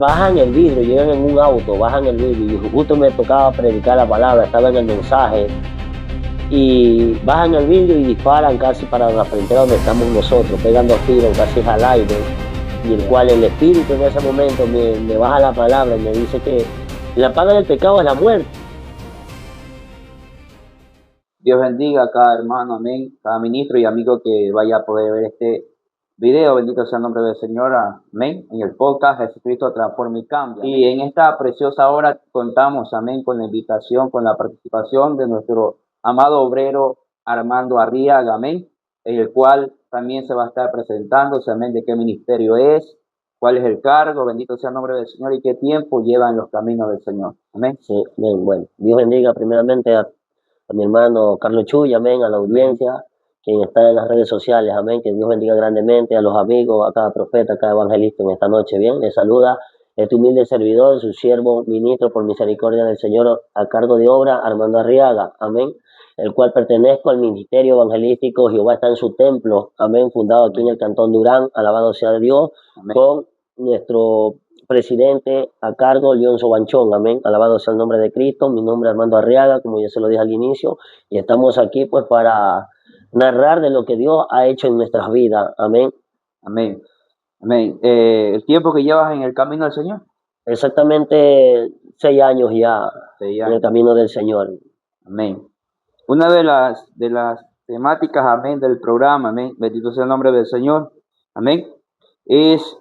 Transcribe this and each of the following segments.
Bajan el vidrio, llegan en un auto, bajan el vidrio y justo me tocaba predicar la palabra, estaba en el mensaje y bajan el vidrio y disparan casi para la frontera donde estamos nosotros, pegan 2 tiros casi al aire, y el cual el Espíritu en ese momento me baja la palabra y me dice que la paga del pecado es la muerte. Dios bendiga a cada hermano, amén, cada ministro y amigo que vaya a poder ver este video. Bendito sea el nombre del Señor, amén. En el podcast Jesucristo transforma y cambia. Y en esta preciosa hora contamos, amén, con la invitación, con la participación de nuestro amado obrero Armando Arriaga, amén, en el cual también se va a estar presentándose, amén, de qué ministerio es, cuál es el cargo, bendito sea el nombre del Señor, y qué tiempo lleva en los caminos del Señor, amén. Sí, bien, bueno, Dios bendiga primeramente a mi hermano Carlos Chuy, amén, a la audiencia, quien está en las redes sociales, amén, que Dios bendiga grandemente a los amigos, a cada profeta, a cada evangelista en esta noche, bien, les saluda este humilde servidor, su siervo, ministro por misericordia del Señor, a cargo de obra, Armando Arriaga, amén, el cual pertenezco al ministerio evangelístico Jehová está en su templo, amén, fundado aquí en el Cantón Durán, alabado sea Dios, amén, con nuestro presidente a cargo, Leonzo Banchón, amén, alabado sea el nombre de Cristo. Mi nombre es Armando Arriaga, como ya se lo dije al inicio, y estamos aquí pues para narrar de lo que Dios ha hecho en nuestras vidas, amén. Amén, amén. ¿El tiempo que llevas en el camino del Señor? Exactamente 6 años ya en el camino del Señor. Amén. Una de las temáticas, amén, del programa, amén, bendito sea el nombre del Señor, amén, es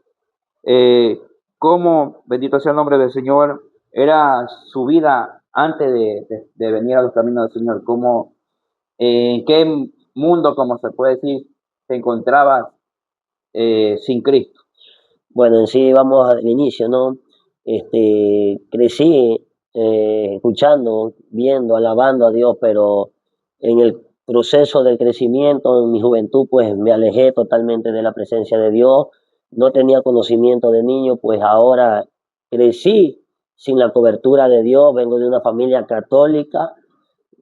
cómo, bendito sea el nombre del Señor, era su vida antes de venir a los caminos del Señor, cómo, en qué mundo, como se puede decir, se encontraba sin Cristo. Bueno, en sí vamos al inicio, ¿no? Crecí escuchando, viendo, alabando a Dios, pero en el proceso del crecimiento, en mi juventud, pues me alejé totalmente de la presencia de Dios, no tenía conocimiento de niño, pues ahora crecí sin la cobertura de Dios, vengo de una familia católica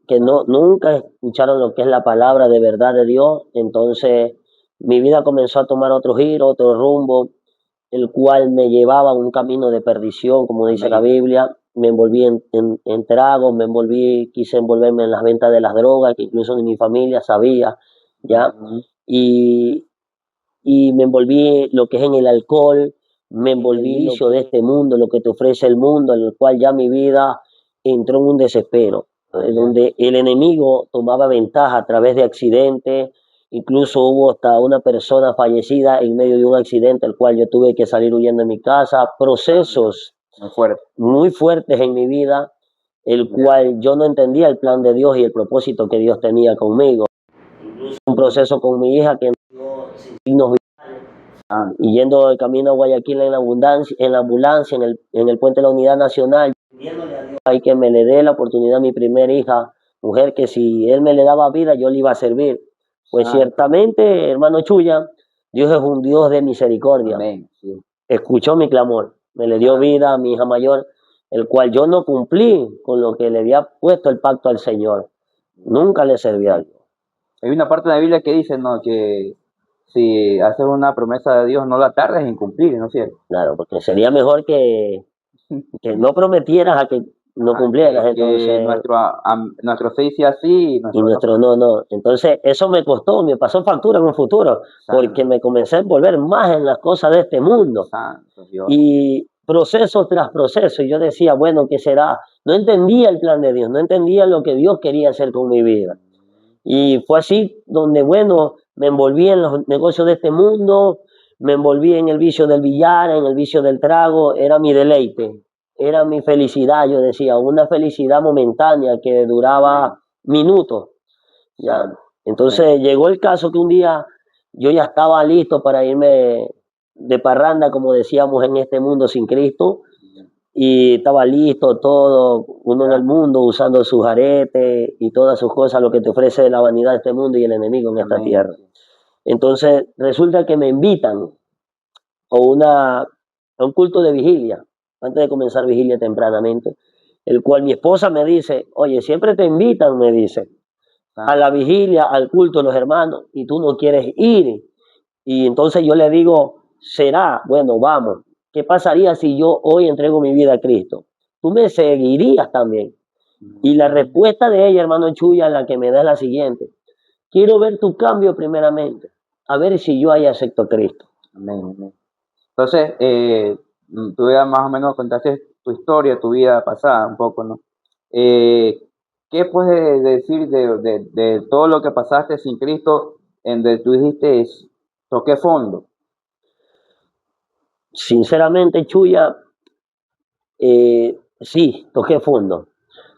que nunca escucharon lo que es la palabra de verdad de Dios, entonces mi vida comenzó a tomar otro giro, otro rumbo, el cual me llevaba a un camino de perdición, como dice la Biblia. Me envolví en tragos, quise envolverme en las ventas de las drogas, que incluso ni mi familia sabía, ¿ya? Y me envolví lo que es en el alcohol, me envolví vicio de este mundo, lo que te ofrece el mundo, en el cual ya mi vida entró en un desespero, donde el enemigo tomaba ventaja a través de accidentes. Incluso hubo hasta una persona fallecida en medio de un accidente, el cual yo tuve que salir huyendo de mi casa. Procesos muy fuertes en mi vida, el cual yo no entendía el plan de Dios y el propósito que Dios tenía conmigo. Incluso un proceso con mi hija que entró sin signos vitales, y yendo el camino a Guayaquil en la ambulancia, en el puente de la Unidad Nacional, pidiéndole a Dios hay que me le dé la oportunidad a mi primera hija, mujer, que si Él me le daba vida, yo le iba a servir. Pues ciertamente, hermano Chuya, Dios es un Dios de misericordia. Amén. Sí. Escuchó mi clamor, me le dio vida a mi hija mayor, el cual yo no cumplí con lo que le había puesto el pacto al Señor. Nunca le serví a Dios. Hay una parte de la Biblia que dice, ¿no?, que si haces una promesa de Dios, no la tardes en cumplir, ¿no es cierto? Claro, porque sería mejor que no prometieras a que no cumplieras. Entonces, nuestro fe dice así y nuestro no. Entonces, eso me costó, me pasó factura en un futuro, porque me comencé a envolver más en las cosas de este mundo. Y proceso tras proceso, y yo decía, bueno, ¿qué será? No entendía el plan de Dios, no entendía lo que Dios quería hacer con mi vida. Y fue así donde, bueno, me envolví en los negocios de este mundo, me envolví en el vicio del billar, en el vicio del trago, era mi deleite, era mi felicidad, yo decía, una felicidad momentánea que duraba minutos. ¿Ya? Entonces llegó el caso que un día yo ya estaba listo para irme de parranda, como decíamos, en este mundo sin Cristo, y estaba listo todo, uno en el mundo usando sus aretes y todas sus cosas, lo que te ofrece la vanidad de este mundo y el enemigo en esta tierra. Entonces resulta que me invitan a un culto de vigilia, antes de comenzar vigilia tempranamente, el cual mi esposa me dice, oye, siempre te invitan, me dice, a la vigilia, al culto de los hermanos, y tú no quieres ir. Y entonces yo le digo, será, bueno, vamos. ¿qué pasaría si yo hoy entrego mi vida a Cristo? Tú me seguirías también. Y la respuesta de ella, hermano Chuya, la que me da es la siguiente. Quiero ver tu cambio primeramente, a ver si yo ahí acepto a Cristo. Amén, amén. Entonces, tú ya más o menos contaste tu historia, tu vida pasada un poco, ¿no? ¿Qué puedes decir de todo lo que pasaste sin Cristo, en donde tú dijiste, toqué fondo? Sinceramente, Chuya, sí, toqué fondo,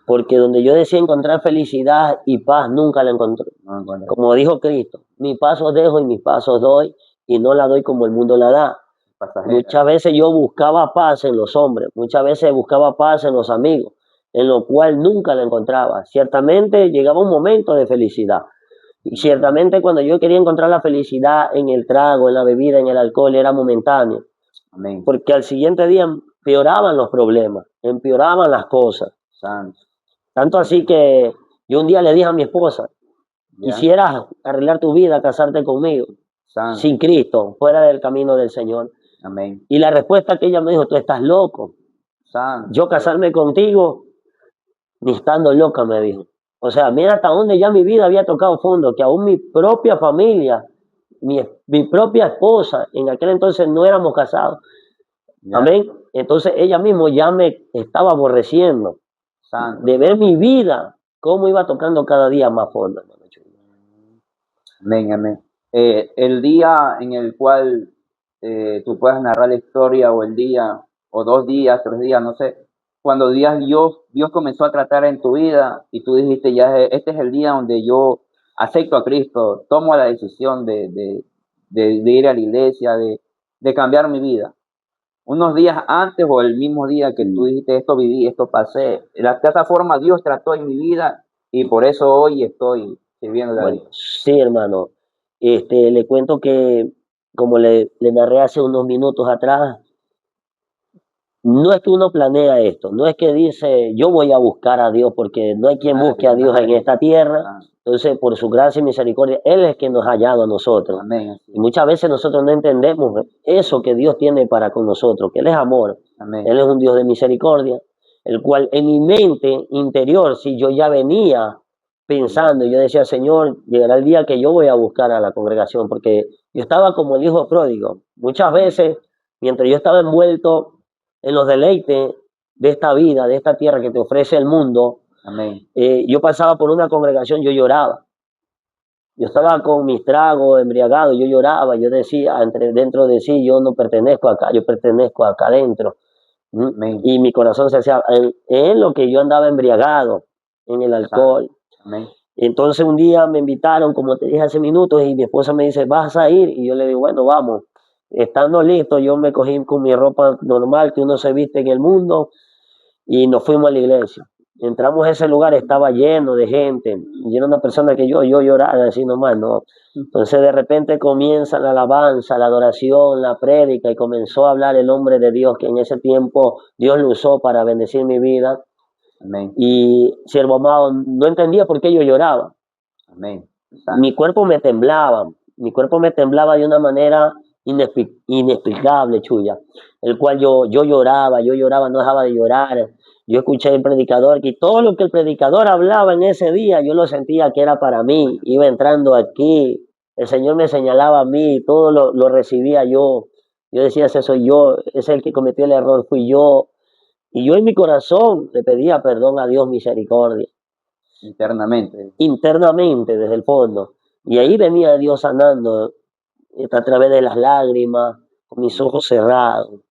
porque donde yo decía encontrar felicidad y paz, nunca la encontré. No encontré. Como dijo Cristo, mis pasos dejo y mis pasos doy, y no la doy como el mundo la da. Pasajera. Muchas veces yo buscaba paz en los hombres, muchas veces buscaba paz en los amigos, en lo cual nunca la encontraba. Ciertamente llegaba un momento de felicidad. Y ciertamente cuando yo quería encontrar la felicidad en el trago, en la bebida, en el alcohol, era momentáneo. Amén. Porque al siguiente día empeoraban los problemas, empeoraban las cosas. Santo. Tanto así que yo un día le dije a mi esposa, Ya. quisieras arreglar tu vida, casarte conmigo, Santo. sin Cristo, fuera del camino del Señor. Amén. Y la respuesta que ella me dijo, tú estás loco. Santo. Yo casarme contigo, ni estando loca, me dijo. O sea, mira hasta dónde ya mi vida había tocado fondo, que aún mi propia familia, mi propia esposa, en aquel entonces no éramos casados. Ya. Amén. Entonces ella misma ya me estaba aborreciendo. Santo. De ver mi vida, cómo iba tocando cada día más fondo. Amén, amén. El día en el cual tú puedas narrar la historia, o el día, o 2 días, 3 días, no sé, cuando Dios comenzó a tratar en tu vida y tú dijiste, ya este es el día donde yo acepto a Cristo, tomo la decisión de ir a la iglesia, de cambiar mi vida. Unos días antes o el mismo día que tú dijiste, esto viví, esto pasé, de esa forma Dios trató en mi vida y por eso hoy estoy sirviendo a Bueno, Dios. sí, hermano. Le cuento que, como le narré hace unos minutos atrás, no es que uno planea esto, no es que dice, yo voy a buscar a Dios, porque no hay quien busque a Dios en esta tierra. Entonces, por su gracia y misericordia, Él es quien nos ha hallado a nosotros. Amén. Y muchas veces nosotros no entendemos eso que Dios tiene para con nosotros, que Él es amor. Amén. Él es un Dios de misericordia, el cual en mi mente interior, si yo ya venía pensando, yo decía, Señor, llegará el día que yo voy a buscar a la congregación, porque yo estaba como el hijo pródigo. Muchas veces, mientras yo estaba envuelto en los deleites de esta vida, de esta tierra que te ofrece el mundo, Amén. yo pasaba por una congregación, yo lloraba. Yo estaba con mis tragos, embriagado, yo lloraba, yo decía dentro de sí, yo no pertenezco acá, yo pertenezco acá adentro. Amén. Y mi corazón se hacía en lo que yo andaba embriagado, en el alcohol. Amén. Entonces un día me invitaron, como te dije hace minutos, y mi esposa me dice, ¿vas a ir? Y yo le digo, bueno, vamos. Estando listo, yo me cogí con mi ropa normal que uno se viste en el mundo y nos fuimos a la iglesia. Entramos a ese lugar, estaba lleno de gente, y era una persona que yo lloraba así nomás, ¿no? Entonces de repente comienza la alabanza, la adoración, la prédica, y comenzó a hablar el hombre de Dios, que en ese tiempo Dios lo usó para bendecir mi vida. Amén. Y siervo amado, no entendía por qué yo lloraba. Amén. Mi cuerpo me temblaba de una manera inexplicable, Chuya, el cual yo lloraba, no dejaba de llorar. Yo escuché al predicador, que todo lo que el predicador hablaba en ese día, yo lo sentía que era para mí. Iba entrando aquí, el Señor me señalaba a mí, todo lo recibía yo. Yo decía, ese soy yo, ese es el que cometió el error, fui yo. Y yo en mi corazón le pedía perdón a Dios, misericordia. Internamente, desde el fondo. Y ahí venía Dios sanando, a través de las lágrimas, con mis ojos cerrados.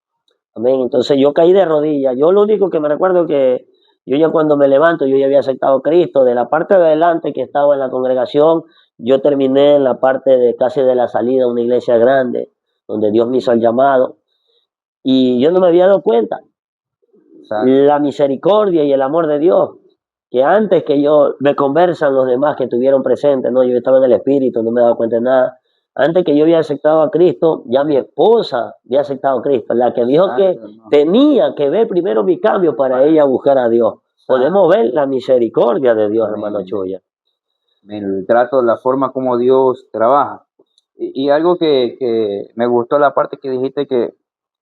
Amén. Entonces yo caí de rodillas. Yo lo único que me recuerdo que yo ya cuando me levanto, yo ya había aceptado a Cristo. De la parte de adelante que estaba en la congregación, yo terminé en la parte de casi de la salida, una iglesia grande, donde Dios me hizo el llamado. Y yo no me había dado cuenta. La misericordia y el amor de Dios, que antes que yo me conversan los demás que estuvieron presentes, ¿no? Yo estaba en el espíritu, no me daba cuenta de nada. Antes que yo había aceptado a Cristo, ya mi esposa había aceptado a Cristo, la que dijo que tenía que ver primero mi cambio para ella buscar a Dios. Podemos ver la misericordia de Dios, hermano Chuya. El trato, la forma como Dios trabaja. Y algo que me gustó, la parte que dijiste que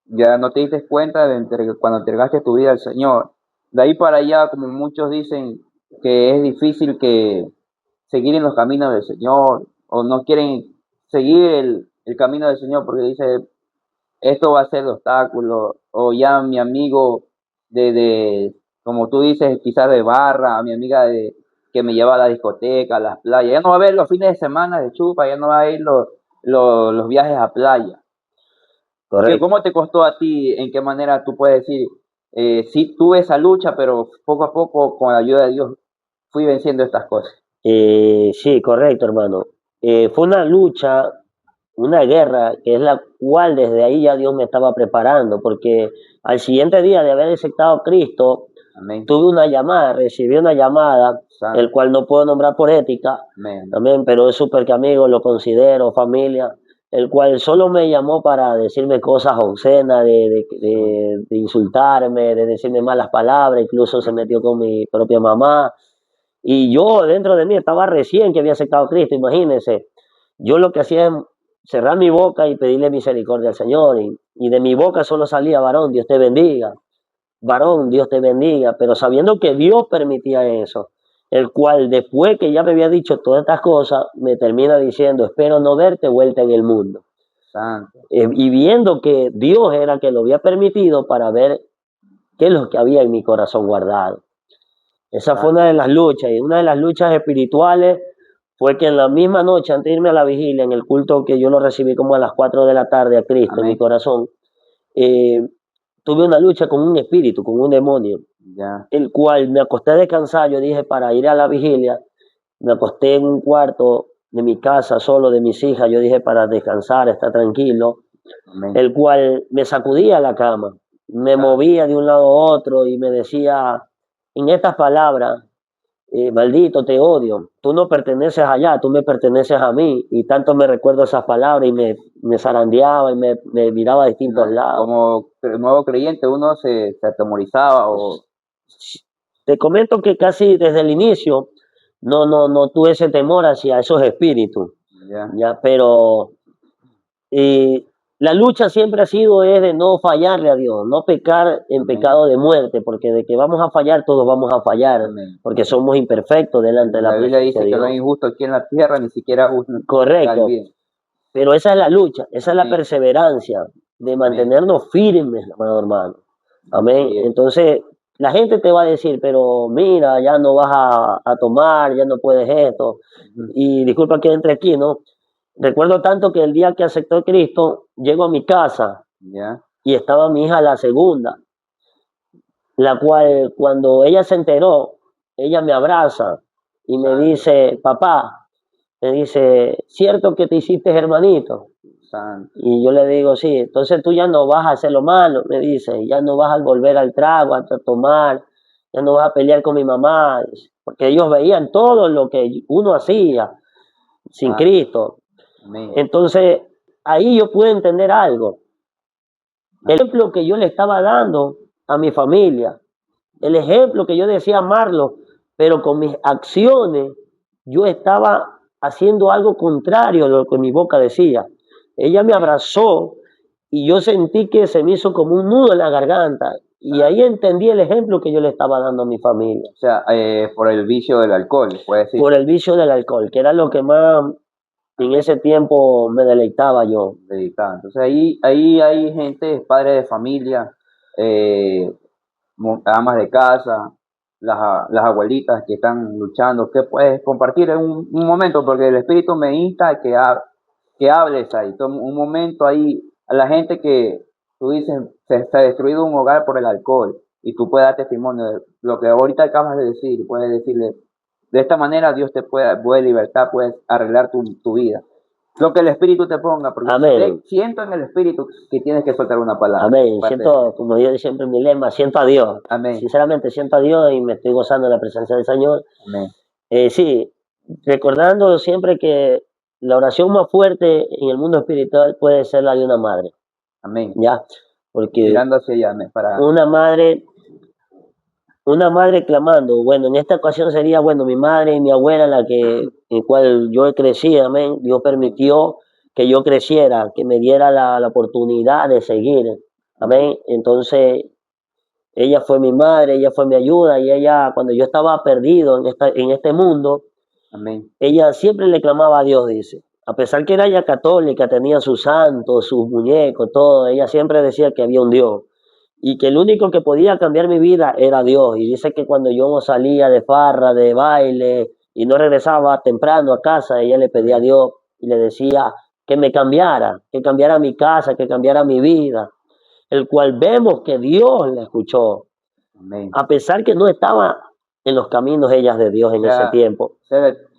ya no te diste cuenta cuando entregaste tu vida al Señor. De ahí para allá, como muchos dicen que es difícil que seguir en los caminos del Señor, o no quieren seguir el camino del Señor porque dice, esto va a ser de obstáculo, o ya mi amigo como tú dices, quizás de barra, mi amiga que me lleva a la discoteca, a las playas, ya no va a ver los fines de semana de chupa, ya no va a ir los viajes a playa. Correcto. ¿Cómo te costó a ti? ¿En qué manera tú puedes decir, sí tuve esa lucha, pero poco a poco, con la ayuda de Dios, fui venciendo estas cosas? Sí, correcto, hermano. Fue una lucha, una guerra, que es la cual desde ahí ya Dios me estaba preparando, porque al siguiente día de haber aceptado a Cristo, Amén. tuve una llamada, recibí una llamada, Santo. el cual no puedo nombrar por ética, Amén. también, pero es súper que amigo, lo considero familia, el cual solo me llamó para decirme cosas obscenas, de insultarme, de decirme malas palabras, incluso se metió con mi propia mamá. Y yo dentro de mí estaba recién que había aceptado a Cristo, imagínense. Yo lo que hacía es cerrar mi boca y pedirle misericordia al Señor. Y de mi boca solo salía, varón, Dios te bendiga. Varón, Dios te bendiga. Pero sabiendo que Dios permitía eso, el cual después que ya me había dicho todas estas cosas, me termina diciendo, espero no verte vuelta en el mundo. Santo. Y viendo que Dios era que lo había permitido para ver qué es lo que había en mi corazón guardado. Esa fue una de las luchas, y una de las luchas espirituales fue que en la misma noche, antes de irme a la vigilia, en el culto que yo lo recibí como a las 4 de la tarde a Cristo en mi Amén. corazón, tuve una lucha con un espíritu, con un demonio, Ya. el cual me acosté a descansar. Yo dije, para ir a la vigilia, me acosté en un cuarto de mi casa, solo de mis hijas, yo dije, para descansar, estar tranquilo, Amén. el cual me sacudía la cama, me movía de un lado a otro y me decía en estas palabras, maldito, te odio, tú no perteneces allá, tú me perteneces a mí. Y tanto me recuerdo esas palabras y me zarandeaba y me miraba a distintos lados. Como nuevo creyente uno se atemorizaba o... Te comento que casi desde el inicio no tuve ese temor hacia esos espíritus, Ya. ya, pero la lucha siempre ha sido es de no fallarle a Dios, no pecar en Amén. pecado de muerte, porque de que vamos a fallar, todos vamos a fallar, Amén. porque somos imperfectos delante de la Biblia presencia dice de que no Dios. hay injusto aquí en la tierra, ni siquiera uno. Correcto, Bien. pero esa es la lucha, esa es la Amén. perseverancia de mantenernos firmes, hermano. Amén. Así es. Entonces, la gente te va a decir, pero mira, ya no vas a tomar, ya no puedes esto. Ujú. Y disculpa que entre aquí, ¿no? Recuerdo tanto que el día que aceptó a Cristo, llego a mi casa Ya. y estaba mi hija la segunda, la cual cuando ella se enteró, ella me abraza y me dice, papá, me dice, ¿cierto que te hiciste hermanito? Santo. Y yo le digo, sí, entonces tú ya no vas a hacer lo malo, me dice, ya no vas a volver al trago, a tomar, ya no vas a pelear con mi mamá, porque ellos veían todo lo que uno hacía sin Cristo. Amén. Entonces, ahí yo pude entender algo. El ejemplo que yo le estaba dando a mi familia, el ejemplo que yo decía amarlo, pero con mis acciones yo estaba haciendo algo contrario a lo que mi boca decía. Ella me abrazó y yo sentí que se me hizo como un nudo en la garganta, y ahí entendí el ejemplo que yo le estaba dando a mi familia. O sea, por el vicio del alcohol, puede decir. Por el vicio del alcohol, que era lo que más en ese tiempo me deleitaba yo. Dedicada. Entonces ahí hay gente, padres de familia, amas de casa, las abuelitas que están luchando. ¿Qué puedes compartir en un momento? Porque el Espíritu me insta a que hables ahí. Un momento ahí a la gente que tú dices se ha destruido un hogar por el alcohol y tú puedes dar testimonio de lo que ahorita acabas de decir. Puedes decirle, de esta manera Dios te puede libertar, puedes arreglar tu vida. Lo que el Espíritu te ponga, porque Amén. siento en el Espíritu que tienes que soltar una palabra. Amén. Siento, como yo siempre en mi lema, siento a Dios. Amén. Sinceramente siento a Dios y me estoy gozando de la presencia del Señor. Amén. Sí, recordando siempre que la oración más fuerte en el mundo espiritual puede ser la de una madre. Amén. Ya, porque mirando hacia allá, para una madre clamando, bueno, en esta ocasión sería, bueno, mi madre y mi abuela, en cual yo crecí, amén. Dios permitió que yo creciera, que me diera la oportunidad de seguir Amén. Entonces, ella fue mi madre, ella fue mi ayuda y ella, cuando yo estaba perdido en este mundo, Amén. ella siempre le clamaba a Dios, dice. A pesar que era ella católica, tenía sus santos, sus muñecos, todo, ella siempre decía que había un Dios y que el único que podía cambiar mi vida era Dios. Y dice que cuando yo salía de farra, de baile y no regresaba temprano a casa, ella le pedía a Dios y le decía que me cambiara, que cambiara mi casa, que cambiara mi vida, el cual vemos que Dios la escuchó, Amén. a pesar que no estaba en los caminos ellas de Dios en ese tiempo.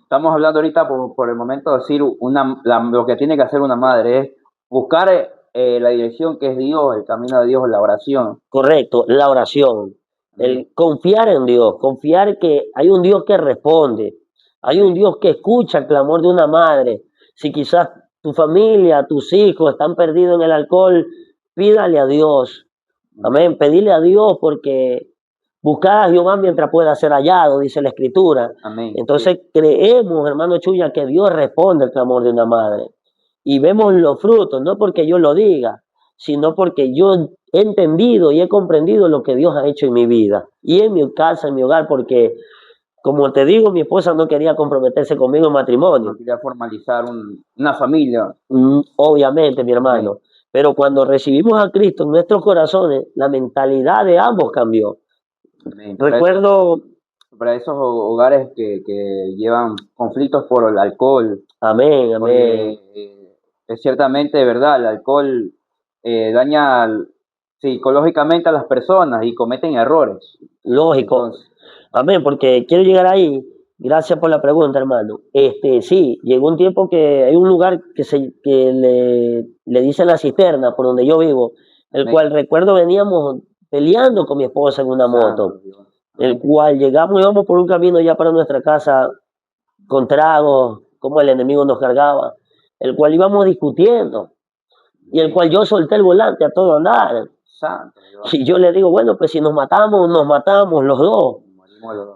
Estamos hablando ahorita por el momento de decir lo que tiene que hacer una madre es buscar la dirección que es Dios, el camino de Dios, la oración. Correcto, la oración, el confiar en Dios, confiar que hay un Dios que responde, hay un Dios que escucha el clamor de una madre. Si quizás tu familia, tus hijos están perdidos en el alcohol, pídale a Dios. Amén, pedirle a Dios porque buscar a Jehová mientras pueda ser hallado, dice la Escritura. Amén. Entonces creemos, hermano Chuya, que Dios responde al clamor de una madre. Y vemos los frutos, no porque yo lo diga, sino porque yo he entendido y he comprendido lo que Dios ha hecho en mi vida y en mi casa, en mi hogar, porque, como te digo, mi esposa no quería comprometerse conmigo en matrimonio. No quería formalizar una familia. Obviamente, mi hermano. Amén. Pero cuando recibimos a Cristo en nuestros corazones, la mentalidad de ambos cambió. Amén. Recuerdo... Para esos hogares que llevan conflictos por el alcohol. Amén, amén. Es ciertamente verdad, el alcohol daña psicológicamente a las personas y cometen errores. Lógico. Entonces, amén, porque quiero llegar ahí. Gracias por la pregunta, hermano. Sí, llegó un tiempo que hay un lugar que le dicen la cisterna, por donde yo vivo, el amén. cual recuerdo veníamos peleando con mi esposa en una moto, el cual llegamos, íbamos por un camino ya para nuestra casa con tragos, como el enemigo nos cargaba, el cual íbamos discutiendo y el cual yo solté el volante a todo andar. Santo, y yo le digo, bueno, pues si nos matamos los dos.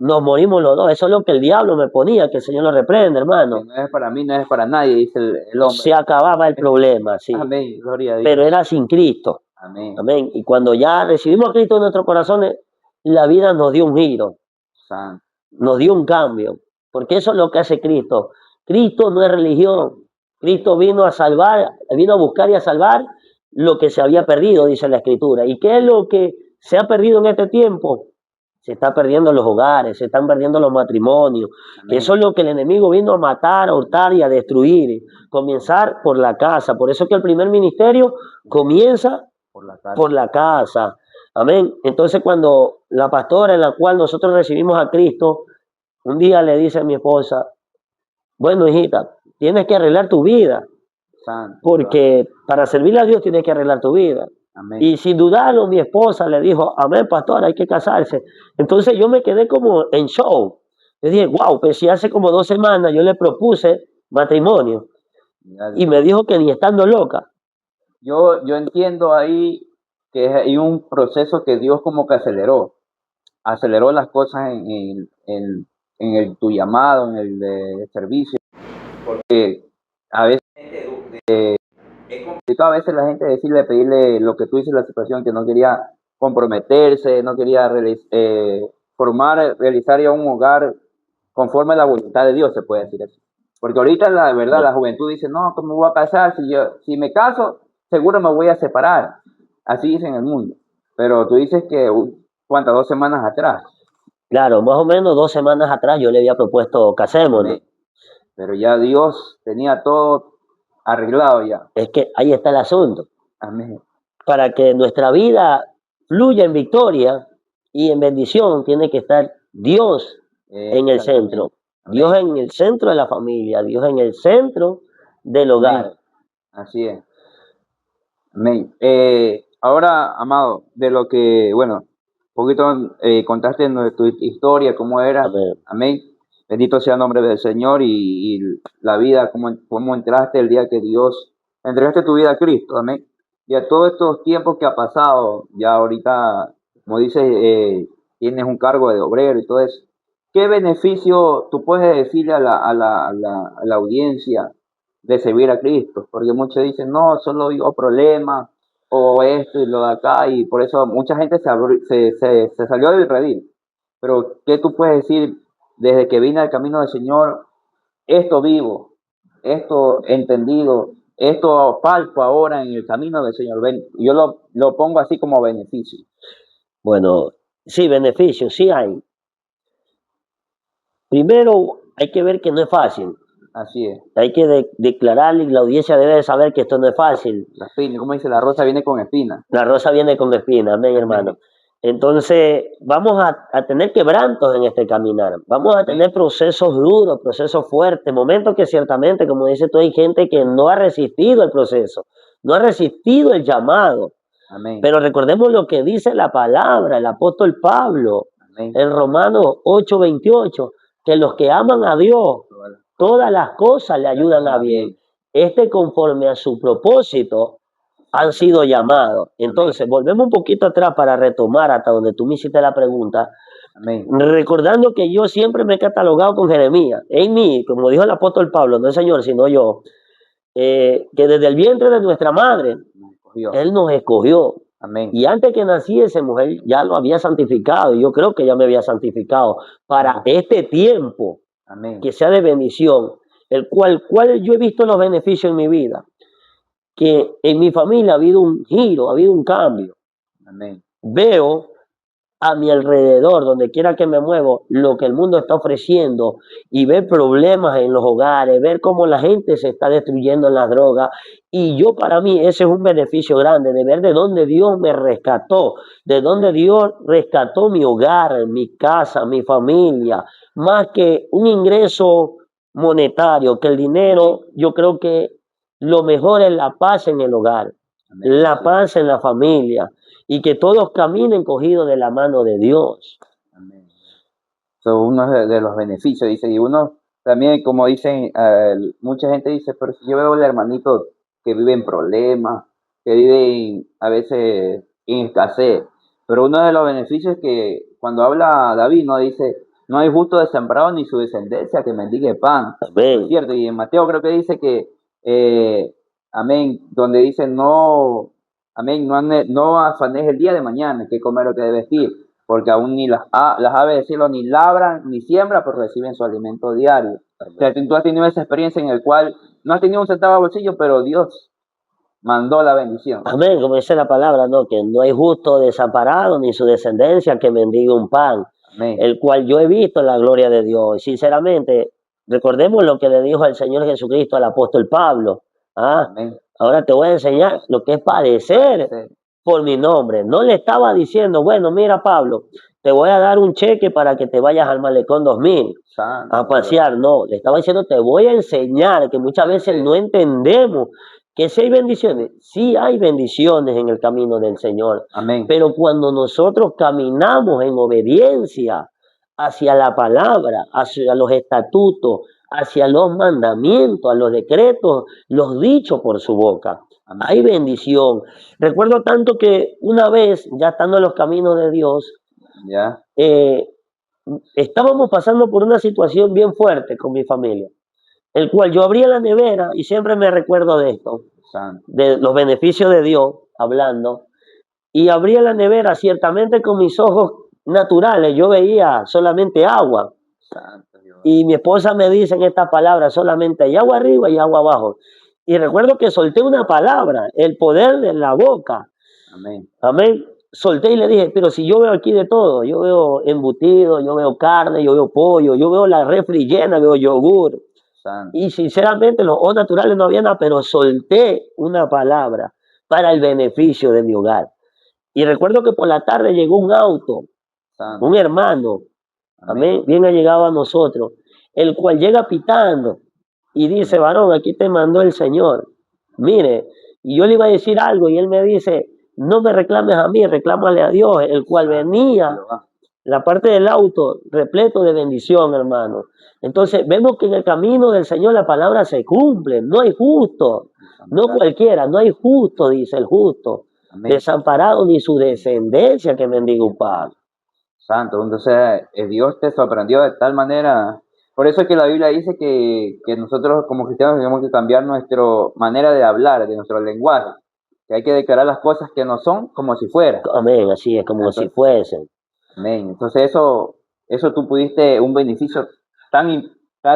Nos morimos los dos. Eso es lo que el diablo me ponía, que el Señor lo reprende, hermano. Que no es para mí, no es para nadie, dice el hombre. Se acababa el problema, sí. Amén, gloria a Dios. Pero era sin Cristo. Amén. Amén. Y cuando ya recibimos a Cristo en nuestros corazones, la vida nos dio un giro. Santo. Nos dio un cambio. Porque eso es lo que hace Cristo. Cristo no es religión. Cristo vino a salvar, vino a buscar y a salvar lo que se había perdido, dice la Escritura. ¿Y qué es lo que se ha perdido en este tiempo? Se están perdiendo los hogares, se están perdiendo los matrimonios. Amén. Eso es lo que el enemigo vino a matar, a hurtar y a destruir. Comenzar por la casa. Por eso es que el primer ministerio comienza por la casa. Amén. Entonces cuando la pastora en la cual nosotros recibimos a Cristo, un día le dice a mi esposa, bueno, hijita, tienes que arreglar tu vida. Santo. Porque para servirle a Dios tienes que arreglar tu vida. Amén. Y sin dudarlo, mi esposa le dijo, amén, pastor, hay que casarse. Entonces yo me quedé como en show. Le dije, wow, pues si hace como 2 semanas yo le propuse matrimonio. Y me dijo que ni estando loca. Yo entiendo ahí que hay un proceso que Dios como que aceleró las cosas en tu llamado, en el de servicio, porque a veces es complicado a veces la gente pedirle lo que tú dices, la situación, que no quería comprometerse, no quería realizar ya un hogar conforme a la voluntad de Dios, se puede decir eso. Porque ahorita la verdad, la juventud dice, no, ¿cómo me voy a casar? Si me caso, seguro me voy a separar. Así dice en el mundo. Pero tú dices que, ¿cuántas? 2 semanas atrás. Claro, más o menos 2 semanas atrás yo le había propuesto casémonos. Pero ya Dios tenía todo arreglado ya. Es que ahí está el asunto. Amén. Para que nuestra vida fluya en victoria y en bendición, tiene que estar Dios en el centro. Amén. Dios en el centro de la familia, Dios en el centro del hogar. Amén. Así es. Amén. Ahora, amado, de lo que, bueno, un poquito contaste tu historia, cómo era. Amén. Amén. Bendito sea el nombre del Señor y la vida, cómo entraste el día que Dios entregaste tu vida a Cristo. Amén. Y a todos estos tiempos que ha pasado, ya ahorita, como dices, tienes un cargo de obrero y todo eso. ¿Qué beneficio tú puedes decirle a la audiencia de servir a Cristo? Porque muchos dicen, no, solo digo problemas, o esto y lo de acá, y por eso mucha gente se salió del redil. Pero, ¿qué tú puedes decir desde que vine al camino del Señor? Esto vivo, esto entendido, esto palpo ahora en el camino del Señor. Yo lo pongo así como beneficio. Bueno, sí, beneficios, sí hay. Primero, hay que ver que no es fácil. Así es. Hay que declarar y la audiencia debe de saber que esto no es fácil. La espina, como dice, la rosa viene con espina. La rosa viene con espina, amén, hermano. Entonces, vamos a tener quebrantos en este caminar. Vamos a tener procesos duros, procesos fuertes, momentos que ciertamente, como dices tú, hay gente que no ha resistido el proceso, no ha resistido el llamado. Amén. Pero recordemos lo que dice la palabra, el apóstol Pablo, Amén. en Romanos 8:28, que los que aman a Dios, todas las cosas le ayudan a bien. Conforme a su propósito, han sido llamados. Entonces, volvemos un poquito atrás para retomar hasta donde tú me hiciste la pregunta. Amén. Recordando que yo siempre me he catalogado con Jeremías. En mí, como dijo el apóstol Pablo, no el Señor, sino yo, que desde el vientre de nuestra madre, Él nos escogió. Amén. Y antes que naciésemos, Él ya lo había santificado. Y yo creo que ya me había santificado para este tiempo. Amén. Que sea de bendición, el cual yo he visto los beneficios en mi vida, que en mi familia ha habido un giro, ha habido un cambio. Amén. Veo a mi alrededor, donde quiera que me muevo, lo que el mundo está ofreciendo y ver problemas en los hogares, ver cómo la gente se está destruyendo en las drogas. Y yo, para mí, ese es un beneficio grande, de ver de dónde Dios me rescató, de dónde Dios rescató mi hogar, mi casa, mi familia, más que un ingreso monetario, que el dinero, yo creo que lo mejor es la paz en el hogar, la paz en la familia, y que todos caminen cogidos de la mano de Dios. Amén. Son uno de los beneficios, dice, y uno también, como dicen, mucha gente dice, pero si yo veo al hermanito que vive en problemas, que vive a veces en escasez, pero uno de los beneficios es que cuando habla David, no dice, no hay justo desamparado ni su descendencia que mendigue pan. Amén. Es cierto, y en Mateo creo que dice que, amén, donde dice, no, amén, no afanéis el día de mañana, que comer o que vestir, porque aún ni las aves del cielo ni labran ni siembran, pero reciben su alimento diario. O sea, tú has tenido esa experiencia en el cual no has tenido un centavo a bolsillo, pero Dios mandó la bendición. Amén, como dice la palabra, ¿no? Que no hay justo desamparado ni su descendencia que mendigue un pan. Amén. El cual yo he visto en la gloria de Dios. Y sinceramente, recordemos lo que le dijo el Señor Jesucristo al apóstol Pablo. Amén. Ahora te voy a enseñar lo que es padecer por mi nombre. No le estaba diciendo, bueno, mira, Pablo, te voy a dar un cheque para que te vayas al malecón 2000 a pasear. No, le estaba diciendo, te voy a enseñar, que muchas veces no entendemos que si hay bendiciones. Sí hay bendiciones en el camino del Señor. Amén. Pero cuando nosotros caminamos en obediencia hacia la palabra, hacia los estatutos, hacia los mandamientos, a los decretos, los dichos por su boca, Amén. hay bendición. Recuerdo tanto que una vez, ya estando en los caminos de Dios, estábamos pasando por una situación bien fuerte con mi familia, el cual yo abría la nevera y siempre me recuerdo de esto, de los beneficios de Dios, hablando, y abría la nevera, ciertamente con mis ojos naturales, yo veía solamente agua. Y mi esposa me dice en estas palabras, solamente hay agua arriba y agua abajo. Y recuerdo que solté una palabra, el poder de la boca. Amén. Amén. Solté y le dije, pero si yo veo aquí de todo, yo veo embutido, yo veo carne, yo veo pollo, yo veo la refri llena, veo yogur. Y sinceramente los ojos naturales no había nada, pero solté una palabra para el beneficio de mi hogar. Y recuerdo que por la tarde llegó un auto, un hermano, amén, bien allegado a nosotros, el cual llega pitando y dice, varón, aquí te mandó el Señor. Mire, y yo le iba a decir algo y él me dice, no me reclames a mí, reclámale a Dios, el cual venía la parte del auto repleto de bendición, hermano. Entonces vemos que en el camino del Señor la palabra se cumple, no hay justo, no cualquiera, no hay justo, dice el justo, desamparado ni su descendencia que mendiga un pan. Santo, entonces Dios te sorprendió de tal manera. Por eso es que la Biblia dice que nosotros como cristianos tenemos que cambiar nuestra manera de hablar, de nuestro lenguaje. que hay que declarar las cosas que no son como si fueran. Amén, así es, como si Entonces, fuesen. amén. Entonces eso tú pudiste un beneficio tan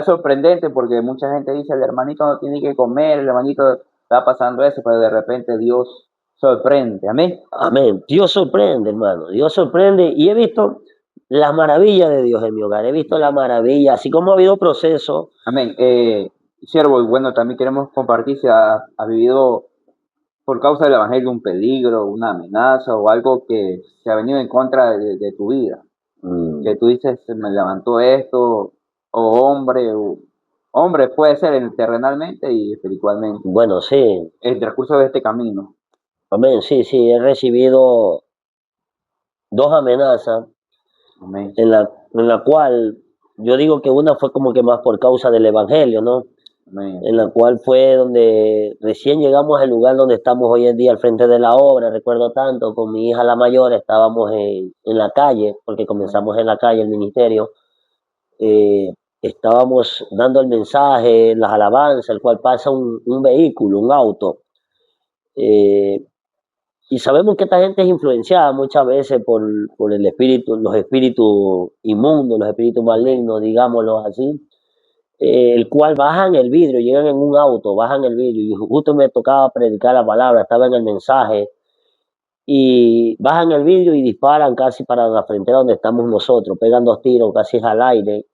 sorprendente porque mucha gente dice, el hermanito no tiene que comer, el hermanito está pasando eso, pero de repente Dios sorprende. Amén. Amén. Dios sorprende, hermano. Dios sorprende. Y he visto las maravillas de Dios en mi hogar. He visto la maravilla, así como ha habido procesos. Amén. Siervo, y bueno, también queremos compartir si has vivido por causa del evangelio un peligro, una amenaza o algo que se ha venido en contra de tu vida. Que tú dices, se me levantó esto, o hombre puede ser terrenalmente y espiritualmente, Bueno, sí. el transcurso de este camino. Amén. Sí, sí. He recibido dos amenazas Amén. en la cual yo digo que una fue como que más por causa del evangelio, ¿no? Amén. En la cual fue donde recién llegamos al lugar donde estamos hoy en día, al frente de la obra. Recuerdo tanto, con mi hija la mayor estábamos en la calle, porque comenzamos en la calle el ministerio. eh, Estábamos dando el mensaje, las alabanzas, el cual pasa un vehículo, un auto. eh, y sabemos que esta gente es influenciada muchas veces por el espíritu, los espíritus inmundos, los espíritus malignos, digámoslo así, el cual bajan el vidrio, llegan en un auto, bajan el vidrio, y justo me tocaba predicar la palabra, estaba en el mensaje, y bajan el vidrio y disparan casi para la frontera donde estamos nosotros, pegan dos tiros casi al aire,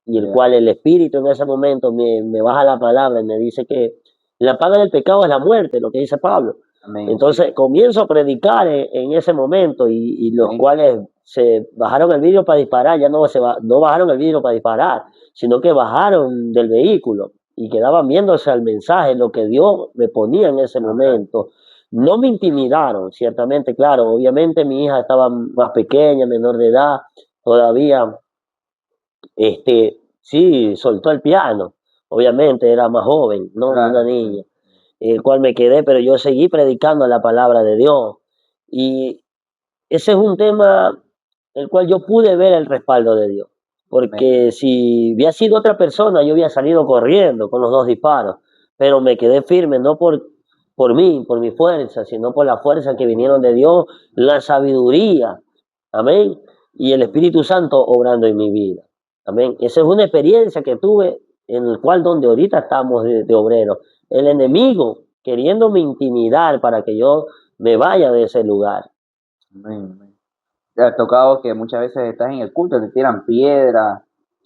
y el cual el espíritu en ese momento me baja la palabra y me dice que la paga del pecado es la muerte, lo que dice Pablo. Amén. Entonces comienzo a predicar en ese momento y los Amén. cuales se bajaron el vidrio para disparar, ya no bajaron el vidrio para disparar, sino que bajaron del vehículo y quedaban viéndose al mensaje, lo que Dios me ponía en ese momento. No me intimidaron, ciertamente, claro, obviamente mi hija estaba más pequeña, menor de edad, todavía, sí, soltó el piano, obviamente era más joven, ¿no? Claro. Una niña, el cual me quedé, pero yo seguí predicando la palabra de Dios. Y ese es un tema el cual yo pude ver el respaldo de Dios. Porque si hubiera sido otra persona, yo hubiera salido corriendo con los dos disparos. Pero me quedé firme, no por mí, por mi fuerza, sino por la fuerza que vinieron de Dios, la sabiduría. Amén. Y el Espíritu Santo obrando en mi vida. Amén. Esa es una experiencia que tuve en el cual donde ahorita estamos de obrero. El enemigo queriéndome intimidar para que yo me vaya de ese lugar. Amén. Te ha tocado que muchas veces estás en el culto, te tiran piedras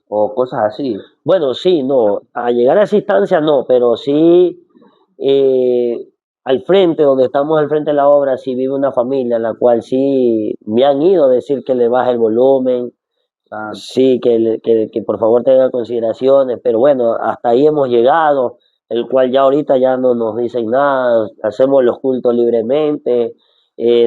o cosas así. Bueno, sí, no, a llegar a esa instancia no, pero sí al frente, donde estamos al frente de la obra, sí vive una familia, la cual sí me han ido a decir que le baje el volumen, sí, que por favor tenga consideraciones, pero bueno, hasta ahí hemos llegado, el cual ya ahorita ya no nos dicen nada, hacemos los cultos libremente,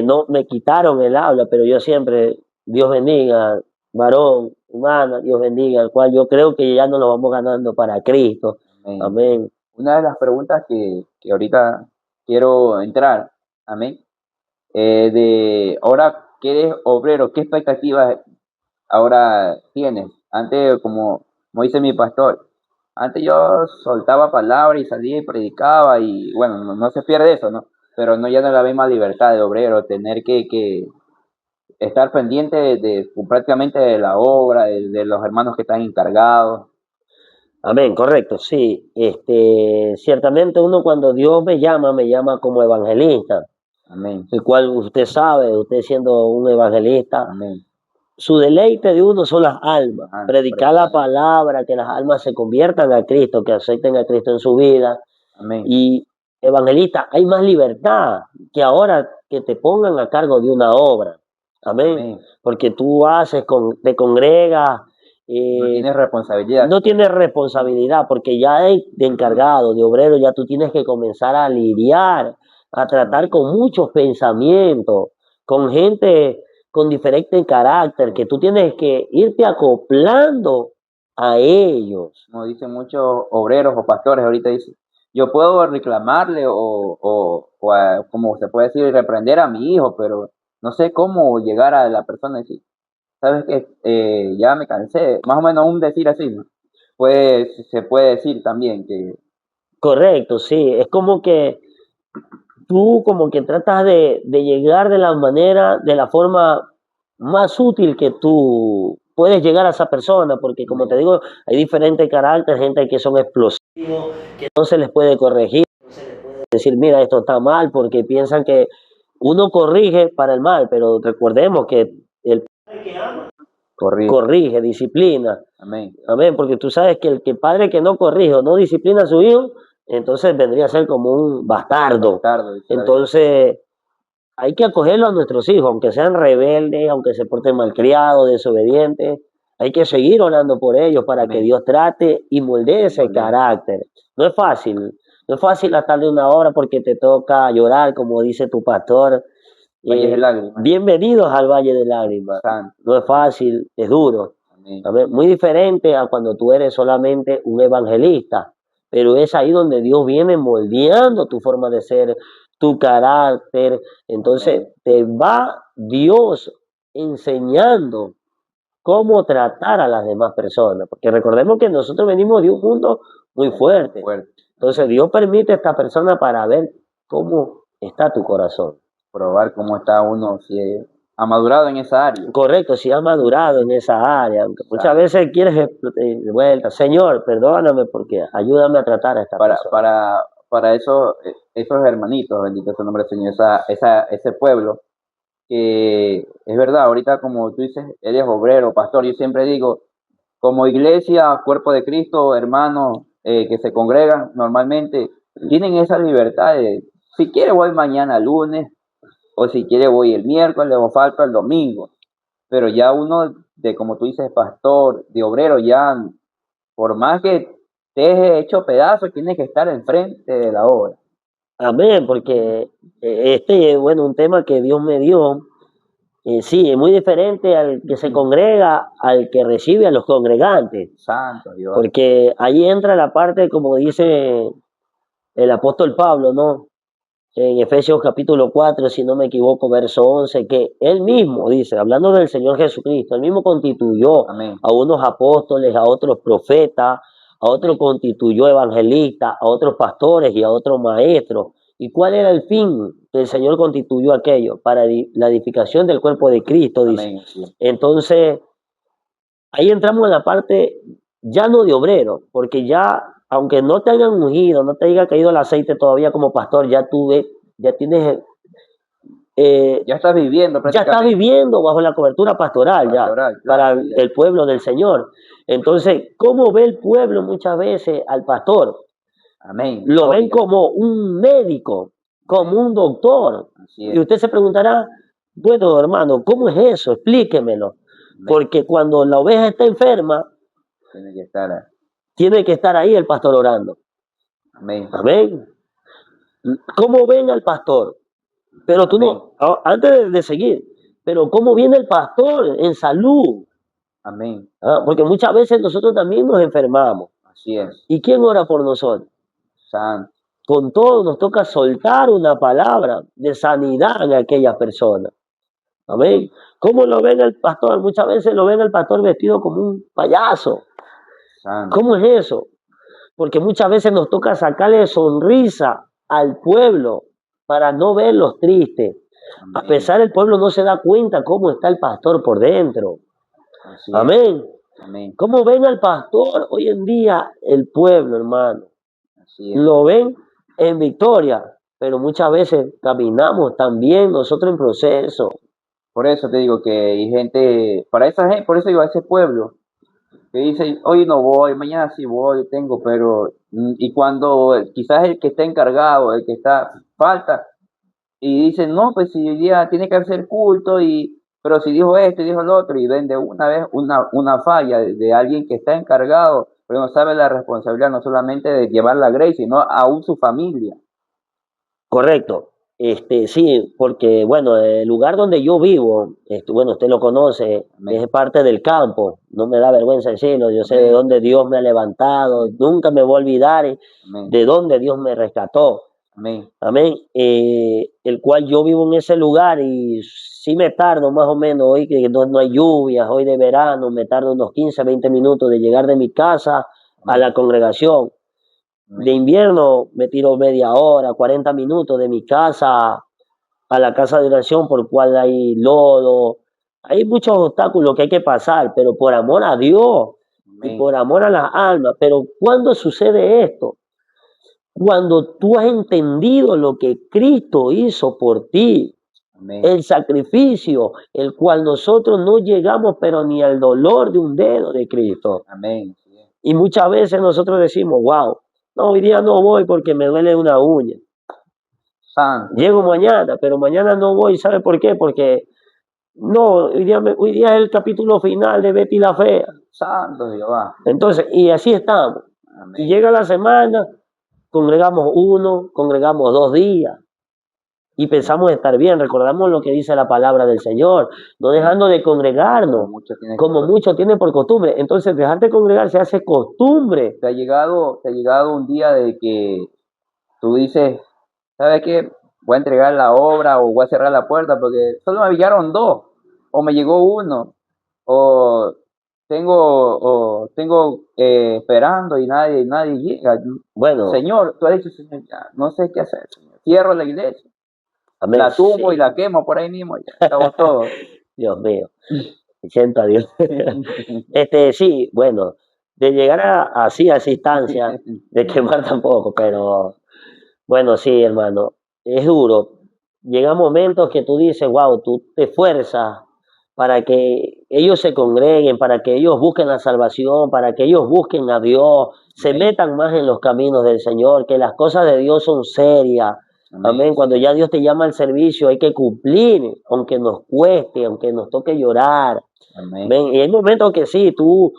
no me quitaron el habla, pero yo siempre, Dios bendiga, varón, humana, Dios bendiga, el cual yo creo que ya nos lo vamos ganando para Cristo. Amén. Amén. Una de las preguntas que ahorita quiero entrar, amén, de ahora que eres obrero, ¿qué expectativas ahora tienes? Antes, como dice mi pastor, antes yo soltaba palabras y salía y predicaba y bueno, no se pierde eso, ¿no? Pero no, ya no es la misma libertad de obrero, tener que estar pendiente prácticamente de la obra, de los hermanos que están encargados. Amén, correcto, sí. Ciertamente uno cuando Dios me llama como evangelista, Amén. el cual usted sabe, usted siendo un evangelista, Amén. su deleite de uno son las almas, predicar la palabra, que las almas se conviertan a Cristo, que acepten a Cristo en su vida. Amén. Y evangelista, hay más libertad que ahora que te pongan a cargo de una obra. Amén. Amén. Porque tú te congregas. No tienes responsabilidad. No tienes responsabilidad porque ya de encargado, de obrero, ya tú tienes que comenzar a lidiar, a tratar con muchos pensamientos, con gente con diferente carácter, que tú tienes que irte acoplando a ellos. Como dicen muchos obreros o pastores, ahorita dicen, yo puedo reclamarle como se puede decir, reprender a mi hijo, pero no sé cómo llegar a la persona y decir, ¿sabes qué? Ya me cansé, más o menos un decir así, ¿no? Pues se puede decir también que... Correcto, sí, es como que tú como que tratas de llegar de la forma más útil que tú puedes llegar a esa persona, porque como te digo, hay diferentes caracteres, gente que son explosivos, que no se les puede corregir, no se les puede decir, mira, esto está mal, porque piensan que uno corrige para el mal, pero recordemos que el padre que ama corrige, disciplina. Amén. Amén, porque tú sabes que el padre que no corrige o no disciplina a su hijo, entonces vendría a ser como un bastardo. Entonces, hay que acogerlo a nuestros hijos, aunque sean rebeldes, aunque se porten malcriados, desobedientes. Hay que seguir orando por ellos para que Dios trate y moldee ese carácter. No es fácil, no es fácil hasta de una hora porque te toca llorar, como dice tu pastor. Valle de lágrimas. Bienvenidos al Valle de Lágrimas. Santo. No es fácil, es duro. Amén. Muy diferente a cuando tú eres solamente un evangelista, pero es ahí donde Dios viene moldeando tu forma de ser, tu carácter. Entonces te va Dios enseñando cómo tratar a las demás personas, porque recordemos que nosotros venimos de un mundo muy fuerte. Entonces Dios permite a esta persona para ver cómo está tu corazón. Probar cómo está uno, si ha madurado en esa área. Correcto, si ha madurado en esa área, aunque muchas veces quieres de vuelta, Señor, perdóname porque ayúdame a tratar a esta persona. Para esos hermanitos, bendito sea el nombre del Señor, ese pueblo, que es verdad, ahorita como tú dices, eres obrero, pastor, yo siempre digo, como iglesia, cuerpo de Cristo, hermanos que se congregan normalmente, tienen esa libertad de, si quiere voy mañana lunes, o si quiere voy el miércoles o falta el domingo, pero ya uno de, como tú dices, pastor, de obrero, ya por más que estés hecho pedazos, tiene que estar enfrente de la obra. Amén, porque bueno, un tema que Dios me dio, sí, es muy diferente al que se congrega, al que recibe a los congregantes. Santo Dios. Porque ahí entra la parte, como dice el apóstol Pablo, ¿no? En Efesios capítulo 4, si no me equivoco, verso 11, que él mismo dice, hablando del Señor Jesucristo, él mismo constituyó a unos apóstoles, a otros profetas, a otros constituyó evangelistas, a otros pastores y a otros maestros. ¿Y cuál era el fin que el Señor constituyó aquello? Para la edificación del cuerpo de Cristo, dice. Amén, sí. Entonces, ahí entramos en la parte ya no de obrero, porque ya, aunque no te hayan ungido, no te haya caído el aceite todavía como pastor, ya tienes... ya estás viviendo prácticamente. Ya estás viviendo bajo la cobertura pastoral, claro, para el pueblo del Señor. Entonces, ¿cómo ve el pueblo muchas veces al pastor? Amén. Lo ven como un médico, como un doctor. Y usted se preguntará, bueno, hermano, ¿cómo es eso? Explíquemelo. Porque cuando la oveja está enferma, tiene que estar ahí el pastor orando. Amén. Amén. ¿Cómo ven al pastor? Pero tú no, antes de seguir, pero ¿cómo viene el pastor en salud? Amén. Porque muchas veces nosotros también nos enfermamos. Así es. ¿Y quién ora por nosotros? Santo. Con todo nos toca soltar una palabra de sanidad en aquella persona. Amén. ¿Cómo lo ven el pastor? Muchas veces lo ven el pastor vestido como un payaso. Santo. ¿Cómo es eso? Porque muchas veces nos toca sacarle sonrisa al pueblo para no verlos tristes. Amén. A pesar el pueblo no se da cuenta cómo está el pastor por dentro. Amén. Amén. ¿Cómo ven al pastor hoy en día el pueblo, hermano? Así es. Lo ven en victoria, pero muchas veces caminamos también nosotros en proceso. Por eso te digo que hay gente, para esa gente, por eso digo a ese pueblo, que dice, hoy no voy, mañana sí voy, tengo, pero, y cuando quizás el que está encargado, el que está, falta, y dicen, no, pues si hoy día tiene que hacer culto, pero si dijo esto y dijo lo otro, y ven de una vez una falla de alguien que está encargado, pero no sabe la responsabilidad no solamente de llevar la gracia, sino aún su familia. Correcto. Sí, porque bueno, el lugar donde yo vivo, bueno, usted lo conoce, es parte del campo, no me da vergüenza decirlo, yo sé de dónde Dios me ha levantado, nunca me voy a olvidar de dónde Dios me rescató. Amén. Amén. El cual yo vivo en ese lugar y sí me tardo más o menos, hoy que no hay lluvias, hoy de verano, me tardo unos 15, 20 minutos de llegar de mi casa a la congregación. De invierno me tiro media hora, 40 minutos de mi casa a la casa de oración, por cual hay lodo, hay muchos obstáculos que hay que pasar, pero por amor a Dios y por amor a las almas. Pero ¿cuándo sucede esto? Cuando tú has entendido lo que Cristo hizo por ti, el sacrificio, el cual nosotros no llegamos, pero ni al dolor de un dedo de Cristo. Y muchas veces nosotros decimos, wow, no, hoy día no voy porque me duele una uña. Llego mañana, pero mañana no voy. ¿Sabe por qué? Porque no, hoy día es el capítulo final de Betty la Fea. Santo Jehová. Entonces, y así estamos. Y llega la semana, congregamos 1, congregamos 2 días. Y pensamos estar bien, recordamos lo que dice la palabra del Señor, no dejando de congregarnos, como muchos tienen por costumbre. Entonces, dejar de congregar se hace costumbre. ¿Te ha llegado un día de que tú dices, ¿sabes qué? Voy a entregar la obra o voy a cerrar la puerta porque solo me llegaron 2, o me llegó 1, o tengo esperando y nadie llega? Bueno, Señor, tú has dicho, Señor, ya, no sé qué hacer, Señor. Cierro la iglesia, la tumbo y la quemo por ahí mismo, ya estamos todos. Dios mío, siento a Dios. Sí, bueno, de llegar así a esa instancia, de quemar tampoco, pero bueno, sí, hermano, es duro. Llegan momentos que tú dices, wow, tú te esfuerzas para que ellos se congreguen, para que ellos busquen la salvación, para que ellos busquen a Dios, se metan más en los caminos del Señor, que las cosas de Dios son serias. Amén. Cuando ya Dios te llama al servicio, hay que cumplir, aunque nos cueste, aunque nos toque llorar. Amén. Y hay momentos que sí, tú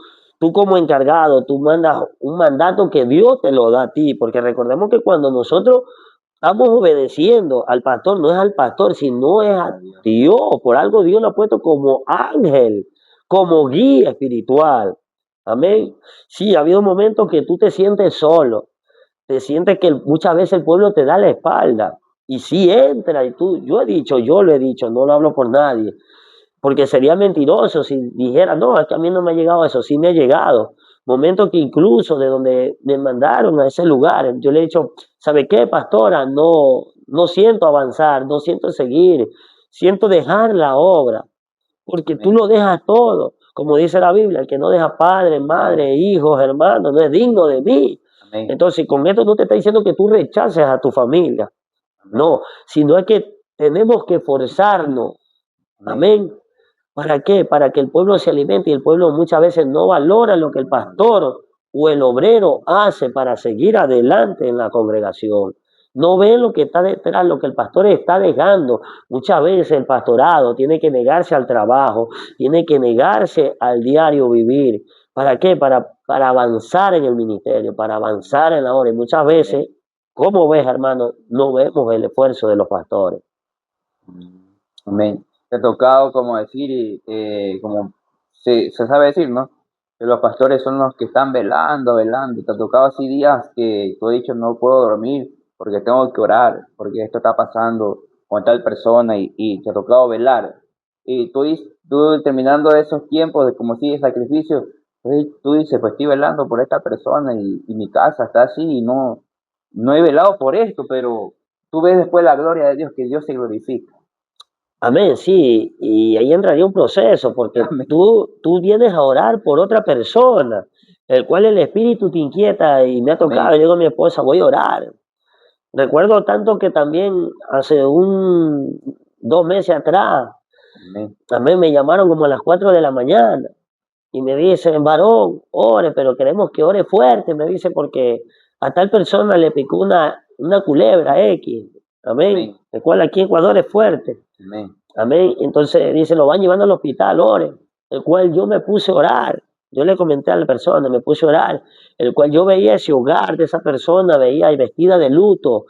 como encargado, tú mandas un mandato que Dios te lo da a ti, porque recordemos que cuando nosotros estamos obedeciendo al pastor, no es al pastor, sino es a Dios. Por algo Dios lo ha puesto como ángel, como guía espiritual. Amén. Sí, ha habido momentos que tú te sientes solo, te sientes que muchas veces el pueblo te da la espalda. Y sí entra, y yo lo he dicho, no lo hablo por nadie, porque sería mentiroso si dijera, no, es que a mí no me ha llegado eso. Sí me ha llegado. Momentos que incluso de donde me mandaron a ese lugar, yo le he dicho, ¿sabe qué, pastora? No siento avanzar, no siento seguir, siento dejar la obra, porque tú lo dejas todo. Como dice la Biblia, el que no deja padre, madre, hijos, hermanos, no es digno de mí. Entonces, con esto no te está diciendo que tú rechaces a tu familia, no, sino es que tenemos que forzarnos. Amén. ¿Para qué? Para que el pueblo se alimente, y el pueblo muchas veces no valora lo que el pastor o el obrero hace para seguir adelante en la congregación. No ven lo que está detrás, lo que el pastor está dejando. Muchas veces el pastorado tiene que negarse al trabajo, tiene que negarse al diario vivir. ¿Para qué? Para avanzar en el ministerio, para avanzar en la obra. Y muchas veces, como ves, hermano, no vemos el esfuerzo de los pastores. Amén. Te ha tocado como decir, como se sabe decir, ¿no? Que los pastores son los que están velando. Te ha tocado así días que tú has dicho, no puedo dormir porque tengo que orar, porque esto está pasando con tal persona, y te ha tocado velar. Y tú terminando esos tiempos de como si de sacrificio, tú dices, pues estoy velando por esta persona y mi casa está así y no he velado por esto, pero tú ves después la gloria de Dios, que Dios se glorifica. Amén, sí, y ahí entraría un proceso, porque tú vienes a orar por otra persona, el cual el espíritu te inquieta, y me ha tocado, yo digo a mi esposa, voy a orar. Recuerdo tanto que también hace 2 meses atrás, también me llamaron como a las 4 de la mañana, y me dicen, varón, ore, pero queremos que ore fuerte, me dice, porque a tal persona le picó una culebra X, amén, el cual aquí en Ecuador es fuerte. Amén. Entonces dice, lo van llevando al hospital, ore. El cual yo me puse a orar. Yo le comenté a la persona, me puse a orar. El cual yo veía ese hogar de esa persona, veía vestida de luto,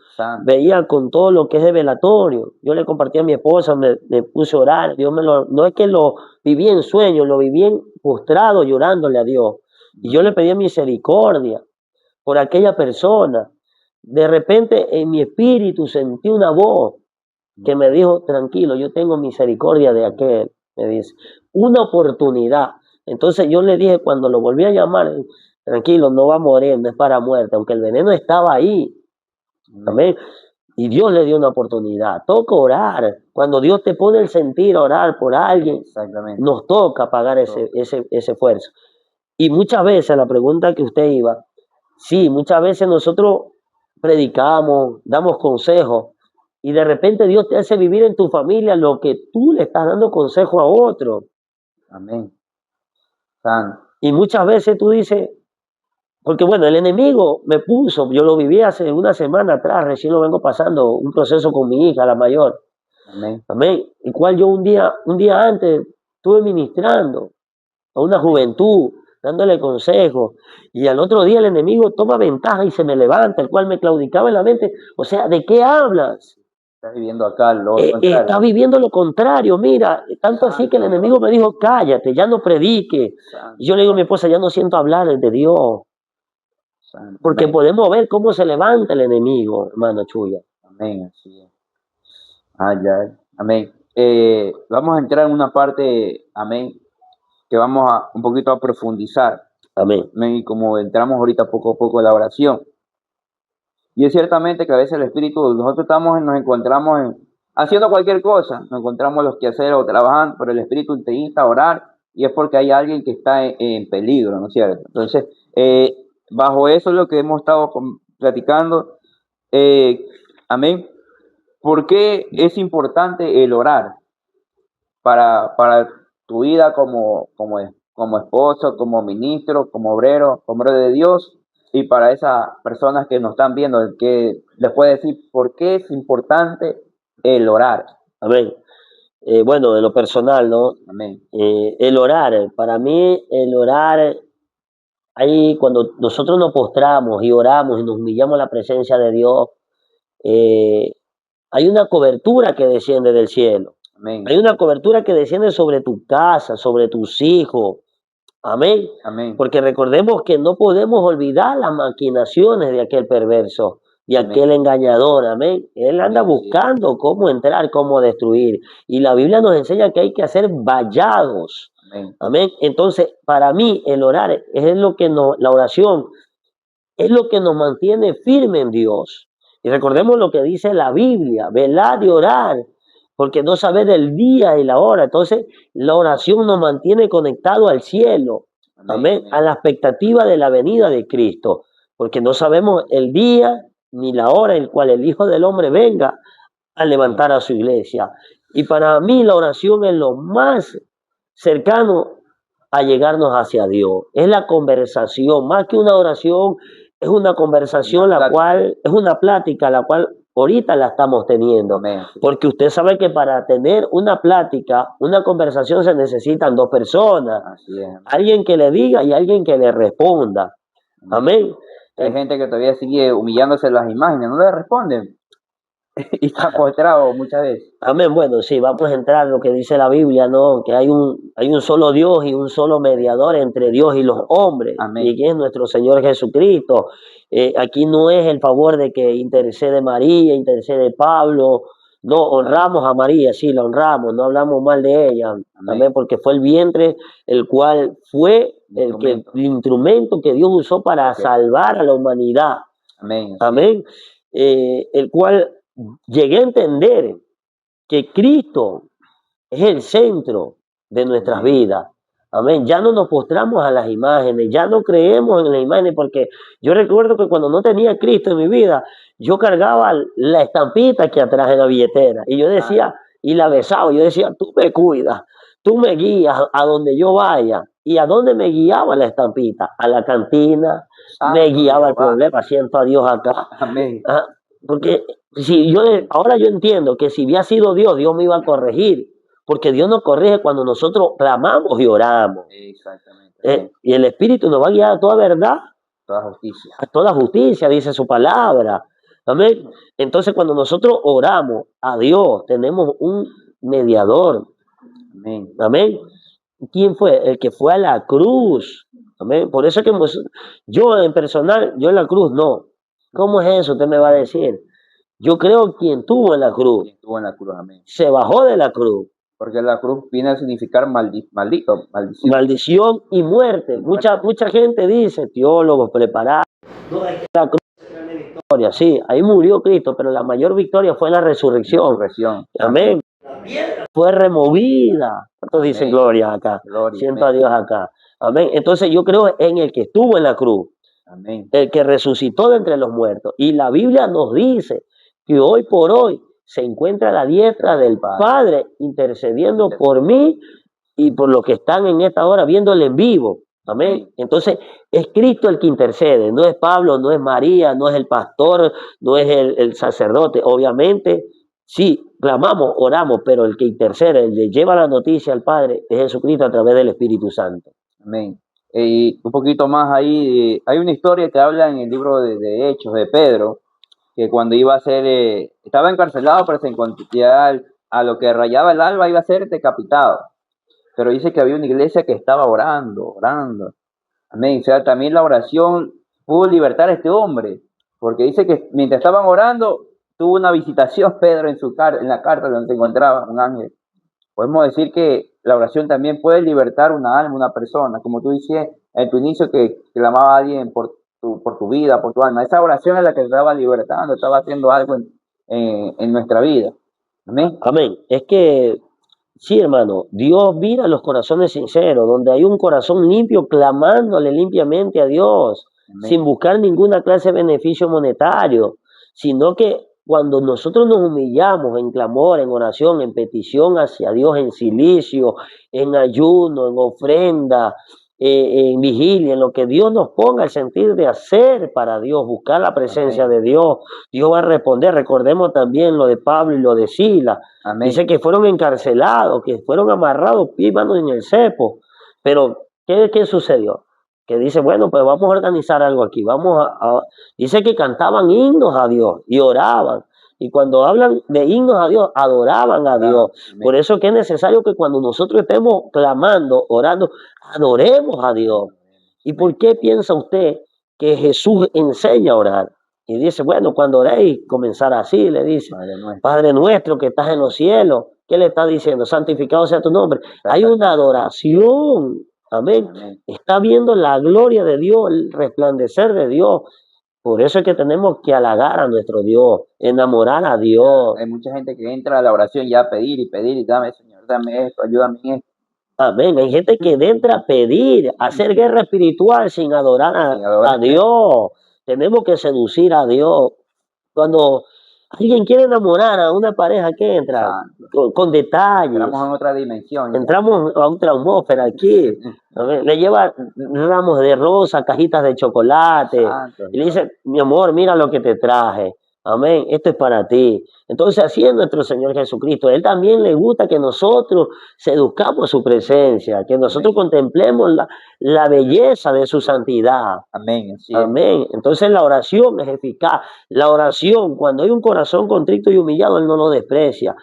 veía con todo lo que es de velatorio. Yo le compartí a mi esposa, me puse a orar. No es que lo viví en sueños, lo viví postrado llorándole a Dios. Y yo le pedí misericordia por aquella persona. De repente en mi espíritu sentí una voz que me dijo, tranquilo, yo tengo misericordia de aquel, me dice, una oportunidad. Entonces yo le dije, cuando lo volví a llamar, tranquilo, no va a morir, no es para muerte, aunque el veneno estaba ahí. Amén. Y Dios le dio una oportunidad. Toca orar. Cuando Dios te pone el sentir orar por alguien, nos toca pagar ese esfuerzo. Y muchas veces, la pregunta que usted iba, sí, muchas veces nosotros predicamos, damos consejos, y de repente Dios te hace vivir en tu familia lo que tú le estás dando consejo a otro. Amén. Y muchas veces tú dices, porque bueno, el enemigo me puso, yo lo viví hace una semana atrás, recién lo vengo pasando, un proceso con mi hija, la mayor. Amén. Amén. El cual yo un día antes estuve ministrando a una juventud, dándole consejos, y al otro día el enemigo toma ventaja y se me levanta, el cual me claudicaba en la mente. O sea, ¿de qué hablas? Estás viviendo acá lo contrario. Estás viviendo lo contrario, mira, tanto así que el enemigo me dijo, cállate, ya no predique. Y yo le digo a mi esposa, ya no siento hablar de Dios. Porque podemos ver cómo se levanta el enemigo, hermano Chuya. Amén, así es. Amén. Vamos a entrar en una parte, amén, que vamos a un poquito a profundizar. Amén. Y como entramos ahorita poco a poco en la oración. Y es ciertamente que a veces el Espíritu, nosotros nos encontramos haciendo cualquier cosa, nos encontramos los quehaceres o trabajando, pero el Espíritu te insta a orar y es porque hay alguien que está en peligro, ¿no es cierto? Entonces, bajo eso es lo que hemos estado platicando. Amén. ¿Por qué es importante el orar para tu vida como esposo, como ministro, como obrero de Dios? Y para esas personas que nos están viendo, que les puede decir por qué es importante el orar. Amén. Bueno, de lo personal, ¿no? Amén. El orar, para mí el orar, ahí cuando nosotros nos postramos y oramos y nos humillamos a la presencia de Dios, hay una cobertura que desciende del cielo. Amén. Hay una cobertura que desciende sobre tu casa, sobre tus hijos. Amén. Amén. Porque recordemos que no podemos olvidar las maquinaciones de aquel perverso, de aquel engañador. Amén. Él anda buscando cómo entrar, cómo destruir. Y la Biblia nos enseña que hay que hacer vallados. Amén. Amén. Entonces, para mí, el orar es lo que la oración es lo que nos mantiene firme en Dios. Y recordemos lo que dice la Biblia, velar y orar, porque no saber el día y la hora. Entonces, la oración nos mantiene conectados al cielo, amén, a la expectativa de la venida de Cristo, porque no sabemos el día ni la hora en el cual el Hijo del Hombre venga a levantar a su iglesia. Y para mí la oración es lo más cercano a llegarnos hacia Dios. Es la conversación, más que una oración, es una conversación la cual, es una plática la cual ahorita la estamos teniendo. Amén. Porque usted sabe que para tener una plática, una conversación se necesitan dos personas. Así es. Alguien que le diga y alguien que le responda. Amén. Hay gente que todavía sigue humillándose en las imágenes, no le responden. Y está postrado muchas veces. Amén. Bueno, sí, vamos a entrar en lo que dice la Biblia, ¿no? Que hay un solo Dios y un solo mediador entre Dios y los hombres. Amén. Y que es nuestro Señor Jesucristo. Aquí no es el favor de que intercede María, intercede Pablo. No, honramos a María, sí, la honramos, no hablamos mal de ella. Amén. Porque fue el vientre el cual fue el instrumento que Dios usó para salvar a la humanidad. Amén. Amén. El cual llegué a entender que Cristo es el centro de nuestras vidas. Amén. Ya no nos postramos a las imágenes, ya no creemos en las imágenes, porque yo recuerdo que cuando no tenía Cristo en mi vida, yo cargaba la estampita que atrás en la billetera y yo decía, y la besaba, yo decía, tú me cuidas, tú me guías a donde yo vaya. ¿Y a dónde me guiaba la estampita? A la cantina, me guiaba el problema, siento a Dios acá. Amén. Porque ahora yo entiendo que si había sido Dios, Dios me iba a corregir, porque Dios nos corrige cuando nosotros clamamos y oramos. Exactamente. Y el Espíritu nos va a guiar a toda verdad, Toda justicia. a toda justicia, dice su palabra. Amén. Entonces, cuando nosotros oramos a Dios, tenemos un mediador. Amén. Amén. ¿Quién fue? El que fue a la cruz. Amén. Por eso es que yo en personal, yo en la cruz no. ¿Cómo es eso? Usted me va a decir. Yo creo quien tuvo en la cruz. Quien estuvo en la cruz, amén. Se bajó de la cruz. Porque la cruz viene a significar maldito, maldición. Maldición y muerte. Mucha gente dice, teólogos preparados, no, es que la cruz es grande victoria. Sí, ahí murió Cristo, pero la mayor victoria fue la resurrección. Amén. La piedra fue removida. ¿Cuántos dicen gloria acá? Siento a Dios acá. Amén. Entonces yo creo en el que estuvo en la cruz. Amén. El que resucitó de entre los muertos. Y la Biblia nos dice que hoy por hoy se encuentra a la diestra del Padre intercediendo por mí y por los que están en esta hora viéndole en vivo. Amén. Entonces es Cristo el que intercede, no es Pablo, no es María, no es el pastor, no es el sacerdote. Obviamente, sí, clamamos, oramos, pero el que intercede, el que lleva la noticia al Padre es Jesucristo a través del Espíritu Santo. Amén. Y un poquito más ahí, hay una historia que habla en el libro de Hechos de Pedro, que cuando iba a ser, estaba encarcelado, pero se encontraba a lo que rayaba el alba iba a ser decapitado. Pero dice que había una iglesia que estaba orando. Amén. O sea, también la oración pudo libertar a este hombre, porque dice que mientras estaban orando, tuvo una visitación Pedro en la carta donde se encontraba un ángel. Podemos decir que la oración también puede libertar una alma, una persona, como tú decías en tu inicio que clamaba a alguien por tu vida, por tu alma. Esa oración es la que te estaba libertando, estaba haciendo algo en nuestra vida. Amén. Amén. Es que, sí, hermano, Dios mira los corazones sinceros, donde hay un corazón limpio clamándole limpiamente a Dios, Amén. sin buscar ninguna clase de beneficio monetario, sino que cuando nosotros nos humillamos en clamor, en oración, en petición hacia Dios, en silicio, en ayuno, en ofrenda, en vigilia, en lo que Dios nos ponga el sentir de hacer para Dios, buscar la presencia Amén. de Dios, Dios va a responder. Recordemos también lo de Pablo y lo de Silas. Amén. Dice que fueron encarcelados, que fueron amarrados, pies y manos en el cepo. Pero, ¿qué sucedió? Que dice, bueno, pues vamos a organizar algo aquí. Dice que cantaban himnos a Dios y oraban. Y cuando hablan de himnos a Dios, adoraban a Dios. Amén. Por eso que es necesario que cuando nosotros estemos clamando, orando, adoremos a Dios. ¿Y por qué piensa usted que Jesús enseña a orar? Y dice, bueno, cuando oréis, comenzar así, le dice, Padre nuestro que estás en los cielos. ¿Qué le está diciendo? Santificado sea tu nombre. Hay una adoración. Amén. Está viendo la gloria de Dios, el resplandecer de Dios. Por eso es que tenemos que halagar a nuestro Dios, enamorar a Dios. Hay mucha gente que entra a la oración ya a pedir y dame, Señor, dame esto, ayúdame en esto. Amén. Hay gente que entra a pedir, a hacer guerra espiritual sin adorar a Dios. Tenemos que seducir a Dios. Cuando alguien quiere enamorar a una pareja que entra con detalles. Entramos en otra dimensión. Entramos a otra atmósfera aquí. Le lleva ramos de rosa, cajitas de chocolate. Y le dice, mi amor, mira lo que te traje. Amén, esto es para ti. Entonces así es nuestro Señor Jesucristo. Él también le gusta que nosotros seduzcamos su presencia, que nosotros contemplemos la belleza de su santidad. Amén. Sí. Amén. Entonces la oración es eficaz. La oración, cuando hay un corazón contrito y humillado, Él no lo desprecia.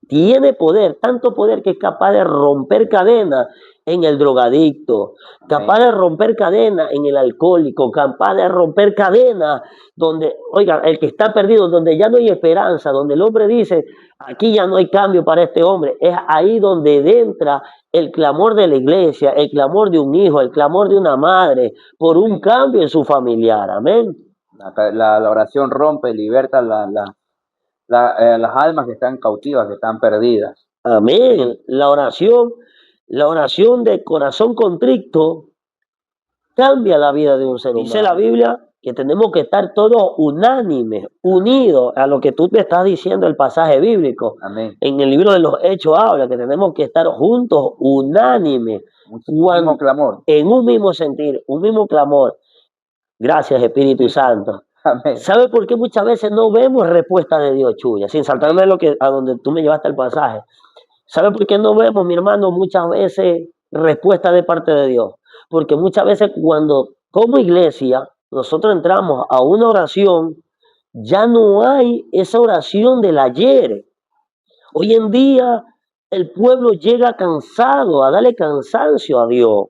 Tiene poder, tanto poder que es capaz de romper cadenas en el drogadicto, capaz de romper cadenas en el alcohólico, capaz de romper cadenas donde, oiga, el que está perdido, donde ya no hay esperanza, donde el hombre dice, aquí ya no hay cambio para este hombre. Es ahí donde entra el clamor de la iglesia, el clamor de un hijo, el clamor de una madre por un cambio en su familiar. Amén. La oración rompe, liberta las almas que están cautivas, que están perdidas. Amén. La oración de corazón contrito cambia la vida de un ser humano. Dice la Biblia que tenemos que estar todos unánimes, unidos a lo que tú te estás diciendo el pasaje bíblico. Amén. En el libro de los Hechos habla que tenemos que estar juntos, unánimes. Un mismo clamor. En un mismo sentir, un mismo clamor. Gracias, Espíritu Santo. Amén. ¿Sabe por qué muchas veces no vemos respuesta de Dios, Chuya? Sin saltarme a donde tú me llevaste el pasaje. ¿Sabe por qué no vemos, mi hermano, muchas veces respuesta de parte de Dios? Porque muchas veces cuando como iglesia nosotros entramos a una oración, ya no hay esa oración del ayer. Hoy en día el pueblo llega cansado a darle cansancio a Dios.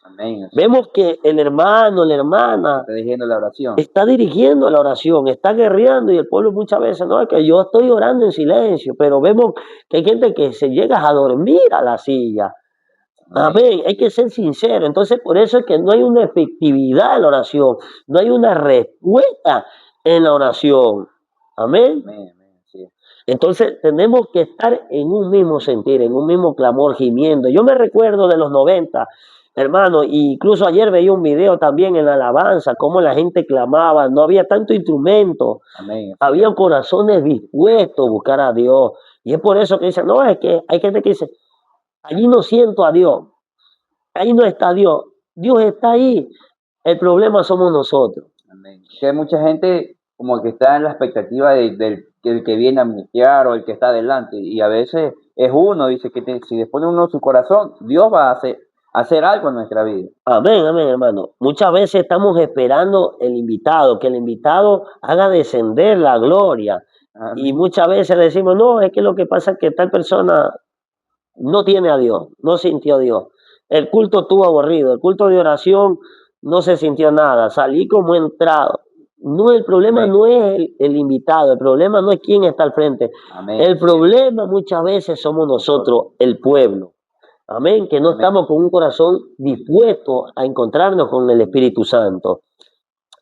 Amén. Vemos que el hermano, la hermana Está dirigiendo la oración. está dirigiendo la oración, está guerreando y el pueblo muchas veces, no, es que yo estoy orando en silencio, pero vemos que hay gente que se llega a dormir a la silla. Amén, hay que ser sincero. Entonces, por eso es que no hay una efectividad en la oración, no hay una respuesta en la oración. Amén. Amén, amén, sí. Entonces, tenemos que estar en un mismo sentir, en un mismo clamor, gimiendo. Yo me recuerdo de los 90, hermano, incluso ayer veía un video también en la alabanza, cómo la gente clamaba, no había tanto instrumento, Amén. había corazones dispuestos a buscar a Dios. Y es por eso que dicen, no, es que hay gente que dice, allí no siento a Dios, ahí no está Dios, Dios está ahí, el problema somos nosotros. Amén. Que hay mucha gente como que está en la expectativa del que viene a ministrar o el que está adelante, y a veces es uno, dice que si le pone uno su corazón, Dios va a hacer algo en nuestra vida. Amén, amén, hermano. Muchas veces estamos esperando el invitado, que el invitado haga descender la gloria. Amén. Y muchas veces decimos, no, es que lo que pasa es que tal persona no tiene a Dios, no sintió a Dios. El culto estuvo aburrido, el culto de oración no se sintió nada, salí como entrado. No, el problema Amén. no es el invitado, el problema no es quién está al frente. Amén. El problema muchas veces somos nosotros, el pueblo. Amén, que no Amén. estamos con un corazón dispuesto a encontrarnos con el Espíritu Santo.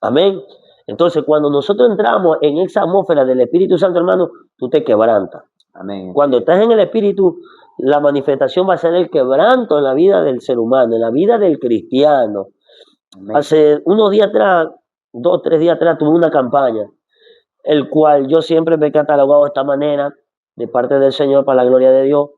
Amén. Entonces, cuando nosotros entramos en esa atmósfera del Espíritu Santo, hermano, tú te quebrantas. Amén. Cuando estás en el Espíritu, la manifestación va a ser el quebranto en la vida del ser humano, en la vida del cristiano. Amén. Hace unos días atrás, 2, 3 días atrás, tuve una campaña, el cual yo siempre me he catalogado de esta manera, de parte del Señor, para la gloria de Dios,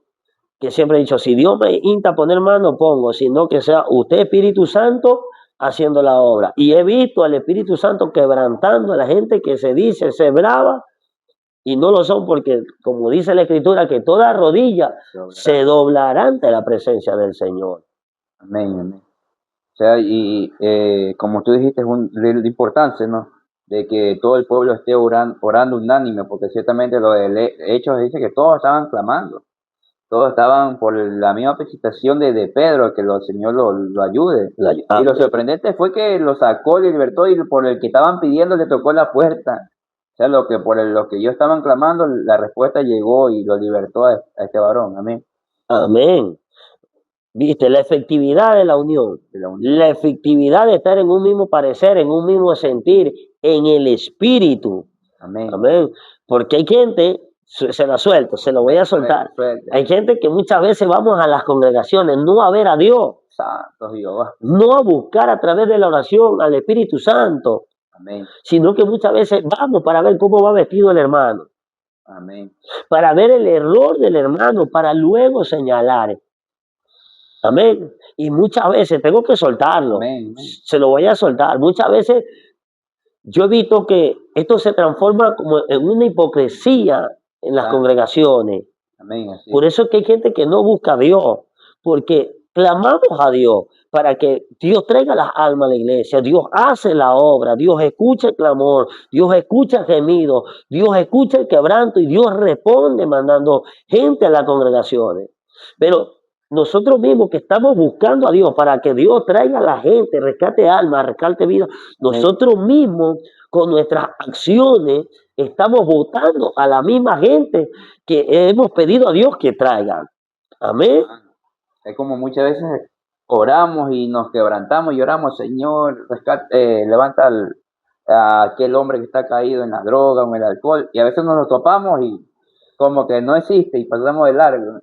que siempre he dicho, si Dios me insta a poner mano, pongo, sino que sea usted, Espíritu Santo, haciendo la obra. Y he visto al Espíritu Santo quebrantando a la gente que se dice ser brava, y no lo son porque, como dice la Escritura, que toda rodilla se doblará ante la presencia del Señor. Amén, amén. O sea, y como tú dijiste, es de importancia, ¿no? De que todo el pueblo esté orando unánime, porque ciertamente lo de Hechos dice que todos estaban clamando, todos estaban por la misma felicitación de Pedro, que el Señor lo ayude. Y lo sorprendente fue que lo sacó, le libertó, y por el que estaban pidiendo le tocó la puerta. O sea, por lo que ellos estaban clamando, la respuesta llegó y lo libertó a este varón. Amén. Amén. Viste, la efectividad de la unión, la efectividad de estar en un mismo parecer, en un mismo sentir, en el espíritu. Amén. Amén. Porque hay gente, se la suelto, se lo voy a soltar. Hay gente que muchas veces vamos a las congregaciones no a ver a Dios, Santo Jehová. no a buscar a través de la oración al Espíritu Santo. Amén. Sino que muchas veces vamos para ver cómo va vestido el hermano. Amén. Para ver el error del hermano, para luego señalar. Amén. Y muchas veces tengo que soltarlo. Amén. Se lo voy a soltar. Muchas veces yo he visto que esto se transforma como en una hipocresía en las congregaciones. Amén. Así. Por eso es que hay gente que no busca a Dios, porque clamamos a Dios para que Dios traiga las almas a la iglesia. Dios hace la obra, Dios escucha el clamor, Dios escucha el gemido, Dios escucha el quebranto y Dios responde mandando gente a las congregaciones. Pero nosotros mismos que estamos buscando a Dios para que Dios traiga a la gente, rescate almas, rescate vida, nosotros mismos con nuestras acciones estamos votando a la misma gente que hemos pedido a Dios que traigan. Amén. Es como muchas veces oramos y nos quebrantamos y oramos, Señor, levanta a aquel hombre que está caído en la droga o en el alcohol, y a veces nos lo topamos y como que no existe y pasamos de largo.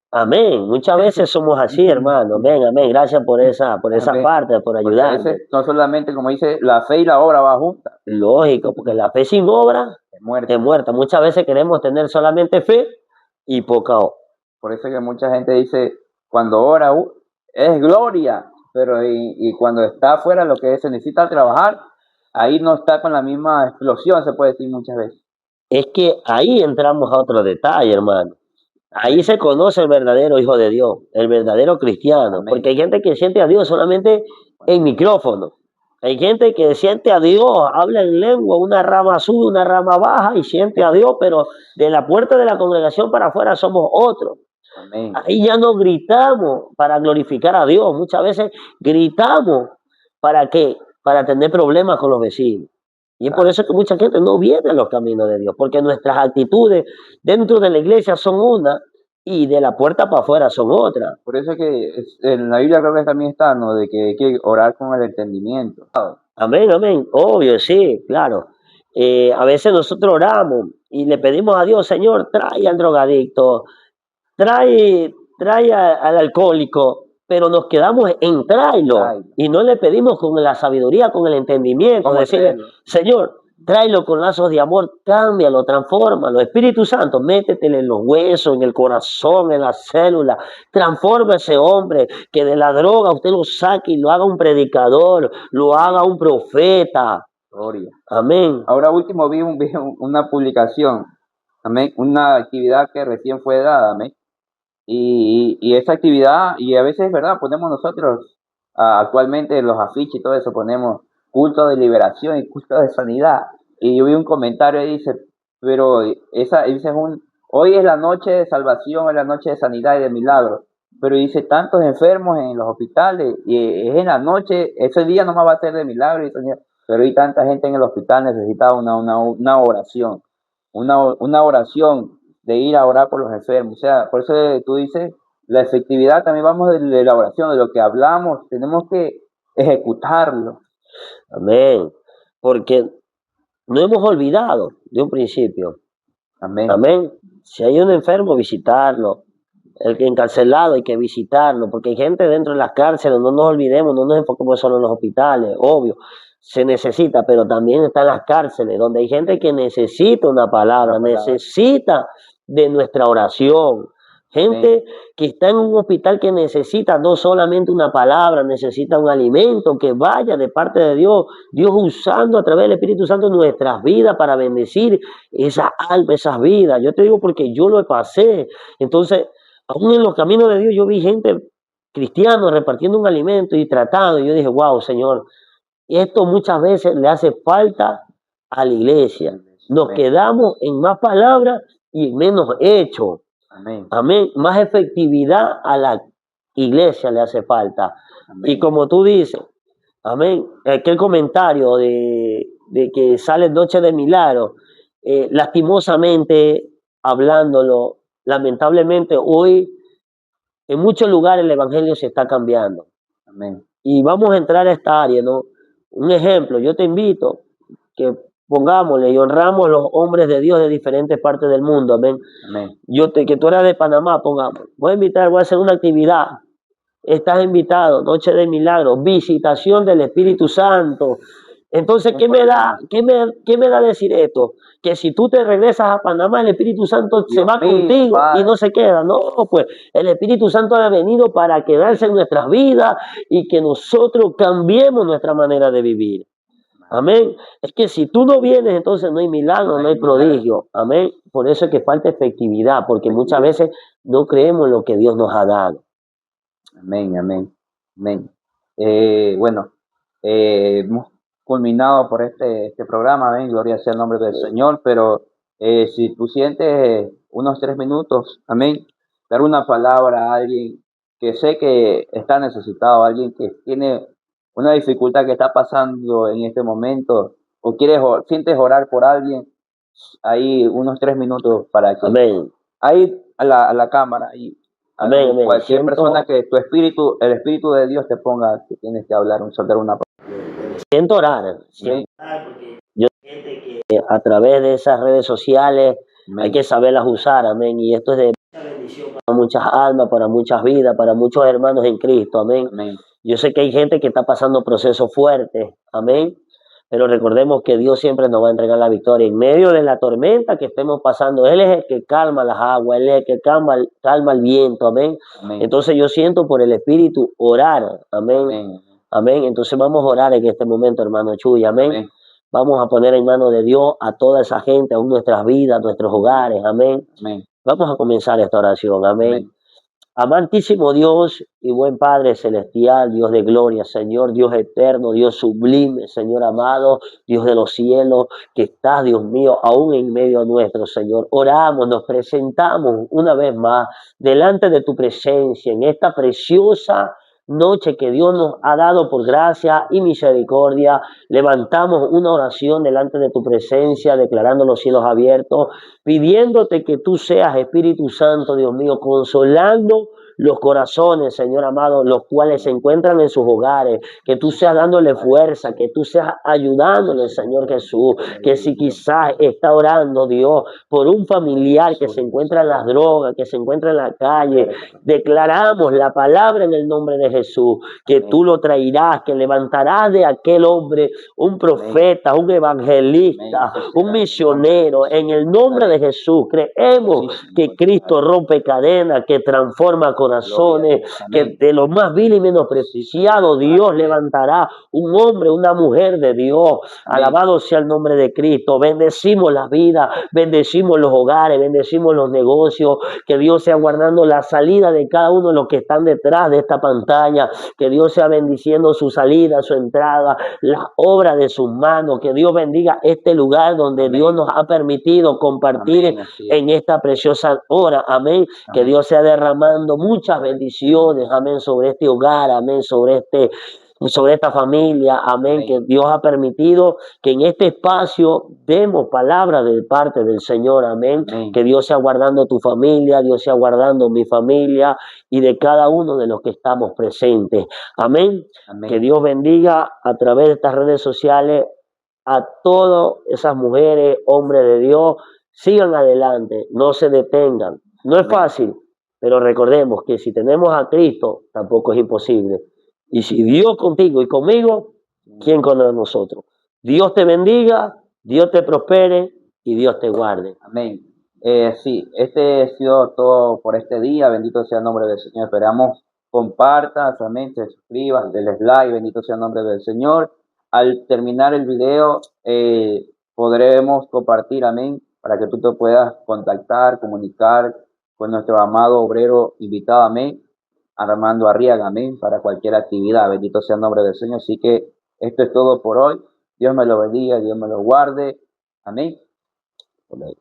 Amén. Muchas veces somos así, hermano. Amén, amén. Gracias por esa parte, por ayudarme. No solamente, como dice, la fe y la obra va juntas. Lógico, porque la fe sin obra es muerta. Muchas veces queremos tener solamente fe y poca obra. Por eso que mucha gente dice, cuando ora es gloria, pero y cuando está afuera, lo que se necesita trabajar, ahí no está con la misma explosión, se puede decir muchas veces. Es que ahí entramos a otro detalle, hermano. Ahí se conoce el verdadero hijo de Dios, el verdadero cristiano. Amén. Porque hay gente que siente a Dios solamente en micrófono. Hay gente que siente a Dios, habla en lengua, una rama sube, una rama baja y siente a Dios, pero de la puerta de la congregación para afuera somos otros. Amén. Ahí ya no gritamos para glorificar a Dios, muchas veces gritamos ¿para qué? Para tener problemas con los vecinos. Y es por eso que mucha gente no viene a los caminos de Dios, porque nuestras actitudes dentro de la iglesia son una y de la puerta para afuera son otra. Por eso es que en la Biblia creo que también está, ¿no? De que hay que orar con el entendimiento. Amén, amén. Obvio, sí, claro. A veces nosotros oramos y le pedimos a Dios, Señor, trae al drogadicto, trae al alcohólico, pero nos quedamos en traerlo y no le pedimos con la sabiduría, con el entendimiento, decirle, Señor, tráelo con lazos de amor, cámbialo, transfórmalo. Espíritu Santo, métetele en los huesos, en el corazón, en las células. Transforma a ese hombre, que de la droga usted lo saque y lo haga un predicador, lo haga un profeta. Gloria. Amén. Ahora último vi una publicación, amén, una actividad que recién fue dada, amén. Y esa actividad, y a veces es verdad, ponemos nosotros actualmente los afiches y todo eso, ponemos culto de liberación y culto de sanidad. Y yo vi un comentario y dice, pero hoy es la noche de salvación, es la noche de sanidad y de milagros. Pero dice, tantos enfermos en los hospitales, y es en la noche, ese día nomás va a ser de milagro y sanidad. Pero hay tanta gente en el hospital, necesita una oración, una oración de ir a orar por los enfermos. O sea, por eso tú dices, la efectividad también vamos de la oración, de lo que hablamos, tenemos que ejecutarlo. Amén. Porque no hemos olvidado de un principio. Amén. Amén. Si hay un enfermo, visitarlo. El que encarcelado hay que visitarlo, porque hay gente dentro de las cárceles, no nos olvidemos, no nos enfoquemos solo en los hospitales, obvio, se necesita, pero también están las cárceles, donde hay gente que necesita una palabra, necesita de nuestra oración. Gente que está en un hospital que necesita no solamente una palabra, necesita un alimento que vaya de parte de Dios, Dios usando a través del Espíritu Santo nuestras vidas para bendecir esas almas, esas vidas. Yo te digo porque yo lo pasé. Entonces, aún en los caminos de Dios yo vi gente cristiana repartiendo un alimento y tratando, y yo dije, wow, Señor, esto muchas veces le hace falta a la iglesia. Nos quedamos en más palabras y en menos hechos. Amén. Amén. Más efectividad a la iglesia le hace falta. Amén. Y como tú dices, amén, aquel comentario de que sale Noche de Milagro, lastimosamente hablándolo, lamentablemente hoy en muchos lugares el evangelio se está cambiando. Amén. Y vamos a entrar a esta área, ¿no? Un ejemplo, yo te invito que pongámosle y honramos a los hombres de Dios de diferentes partes del mundo, amén. Amén. Que tú eras de Panamá, pongamos, voy a hacer una actividad, estás invitado, Noche de Milagro, visitación del Espíritu Santo. Entonces, ¿qué me da decir esto? Que si tú te regresas a Panamá, el Espíritu Santo se va contigo y no se queda. No, pues el Espíritu Santo ha venido para quedarse en nuestras vidas y que nosotros cambiemos nuestra manera de vivir. Amén. Es que si tú no vienes, entonces no hay milagro, no hay prodigio. Amén. Por eso es que falta efectividad, porque muchas veces no creemos en lo que Dios nos ha dado. Amén, amén, amén. Bueno, hemos culminado por este programa, amén, gloria sea el nombre del Señor, pero si tú sientes unos 3 minutos, amén, dar una palabra a alguien que sé que está necesitado, alguien que tiene una dificultad que está pasando en este momento, o sientes orar por alguien, hay unos 3 minutos para que... Amén. Ahí a la cámara, y amén, amén. Cualquier persona que el Espíritu de Dios te ponga, que tienes que hablar, soltar una palabra. Siento orar, porque yo sé que a través de esas redes sociales hay que saberlas usar, amén, y esto es de bendición para muchas almas, para muchas vidas, para muchos hermanos en Cristo, amén. Yo sé que hay gente que está pasando procesos fuertes, amén, pero recordemos que Dios siempre nos va a entregar la victoria en medio de la tormenta que estemos pasando. Él es el que calma las aguas, Él es el que calma el viento, amén. Entonces yo siento por el Espíritu orar, amén. Amén. Entonces vamos a orar en este momento, hermano Chuy, amén. Vamos a poner en manos de Dios a toda esa gente, a nuestras vidas, nuestros hogares, amén. Vamos a comenzar esta oración, amén. Amantísimo Dios y buen Padre celestial, Dios de gloria, Señor, Dios eterno, Dios sublime, Señor amado, Dios de los cielos, que estás, Dios mío, aún en medio nuestro, Señor. Oramos, nos presentamos una vez más delante de tu presencia en esta preciosa noche que Dios nos ha dado por gracia y misericordia. Levantamos una oración delante de tu presencia, declarando los cielos abiertos, pidiéndote que tú seas, Espíritu Santo, Dios mío, consolando los corazones, Señor amado, los cuales se encuentran en sus hogares, que tú seas dándole fuerza, que tú seas ayudándole, Señor Jesús, que si quizás está orando, Dios, por un familiar que se encuentra en las drogas, que se encuentra en la calle, declaramos la palabra en el nombre de Jesús, que tú lo traerás, que levantarás de aquel hombre un profeta, un evangelista, un misionero, en el nombre de Jesús. Creemos que Cristo rompe cadenas, que transforma corazones, que de lo más vil y menospreciado Dios levantará un hombre, una mujer de Dios. Alabado sea el nombre de Cristo. Bendecimos la vida, bendecimos los hogares, bendecimos los negocios, que Dios sea guardando la salida de cada uno de los que están detrás de esta pantalla, que Dios sea bendiciendo su salida, su entrada, la obra de sus manos, que Dios bendiga este lugar donde Dios nos ha permitido compartir en esta preciosa hora, amén, que Dios sea derramando muchas bendiciones, amén, sobre este hogar, amén, sobre esta familia, amén, que Dios ha permitido que en este espacio demos palabra de parte del Señor, amén, que Dios sea guardando tu familia, Dios sea guardando mi familia y de cada uno de los que estamos presentes, amén, que Dios bendiga a través de estas redes sociales a todas esas mujeres, hombres de Dios. Sigan adelante, no se detengan, no es fácil, pero recordemos que si tenemos a Cristo, tampoco es imposible. Y si Dios contigo y conmigo, ¿quién contra nosotros? Dios te bendiga, Dios te prospere y Dios te guarde. Amén. Sí, este ha sido todo por este día. Bendito sea el nombre del Señor. Esperamos compartas, amén, te suscribas, des like. Bendito sea el nombre del Señor. Al terminar el video, podremos compartir, amén, para que tú te puedas contactar, comunicar con nuestro amado obrero invitado, amén, Armando Arriaga, amén, para cualquier actividad. Bendito sea el nombre del Señor. Así que esto es todo por hoy. Dios me lo bendiga, Dios me lo guarde. Amén. Amén.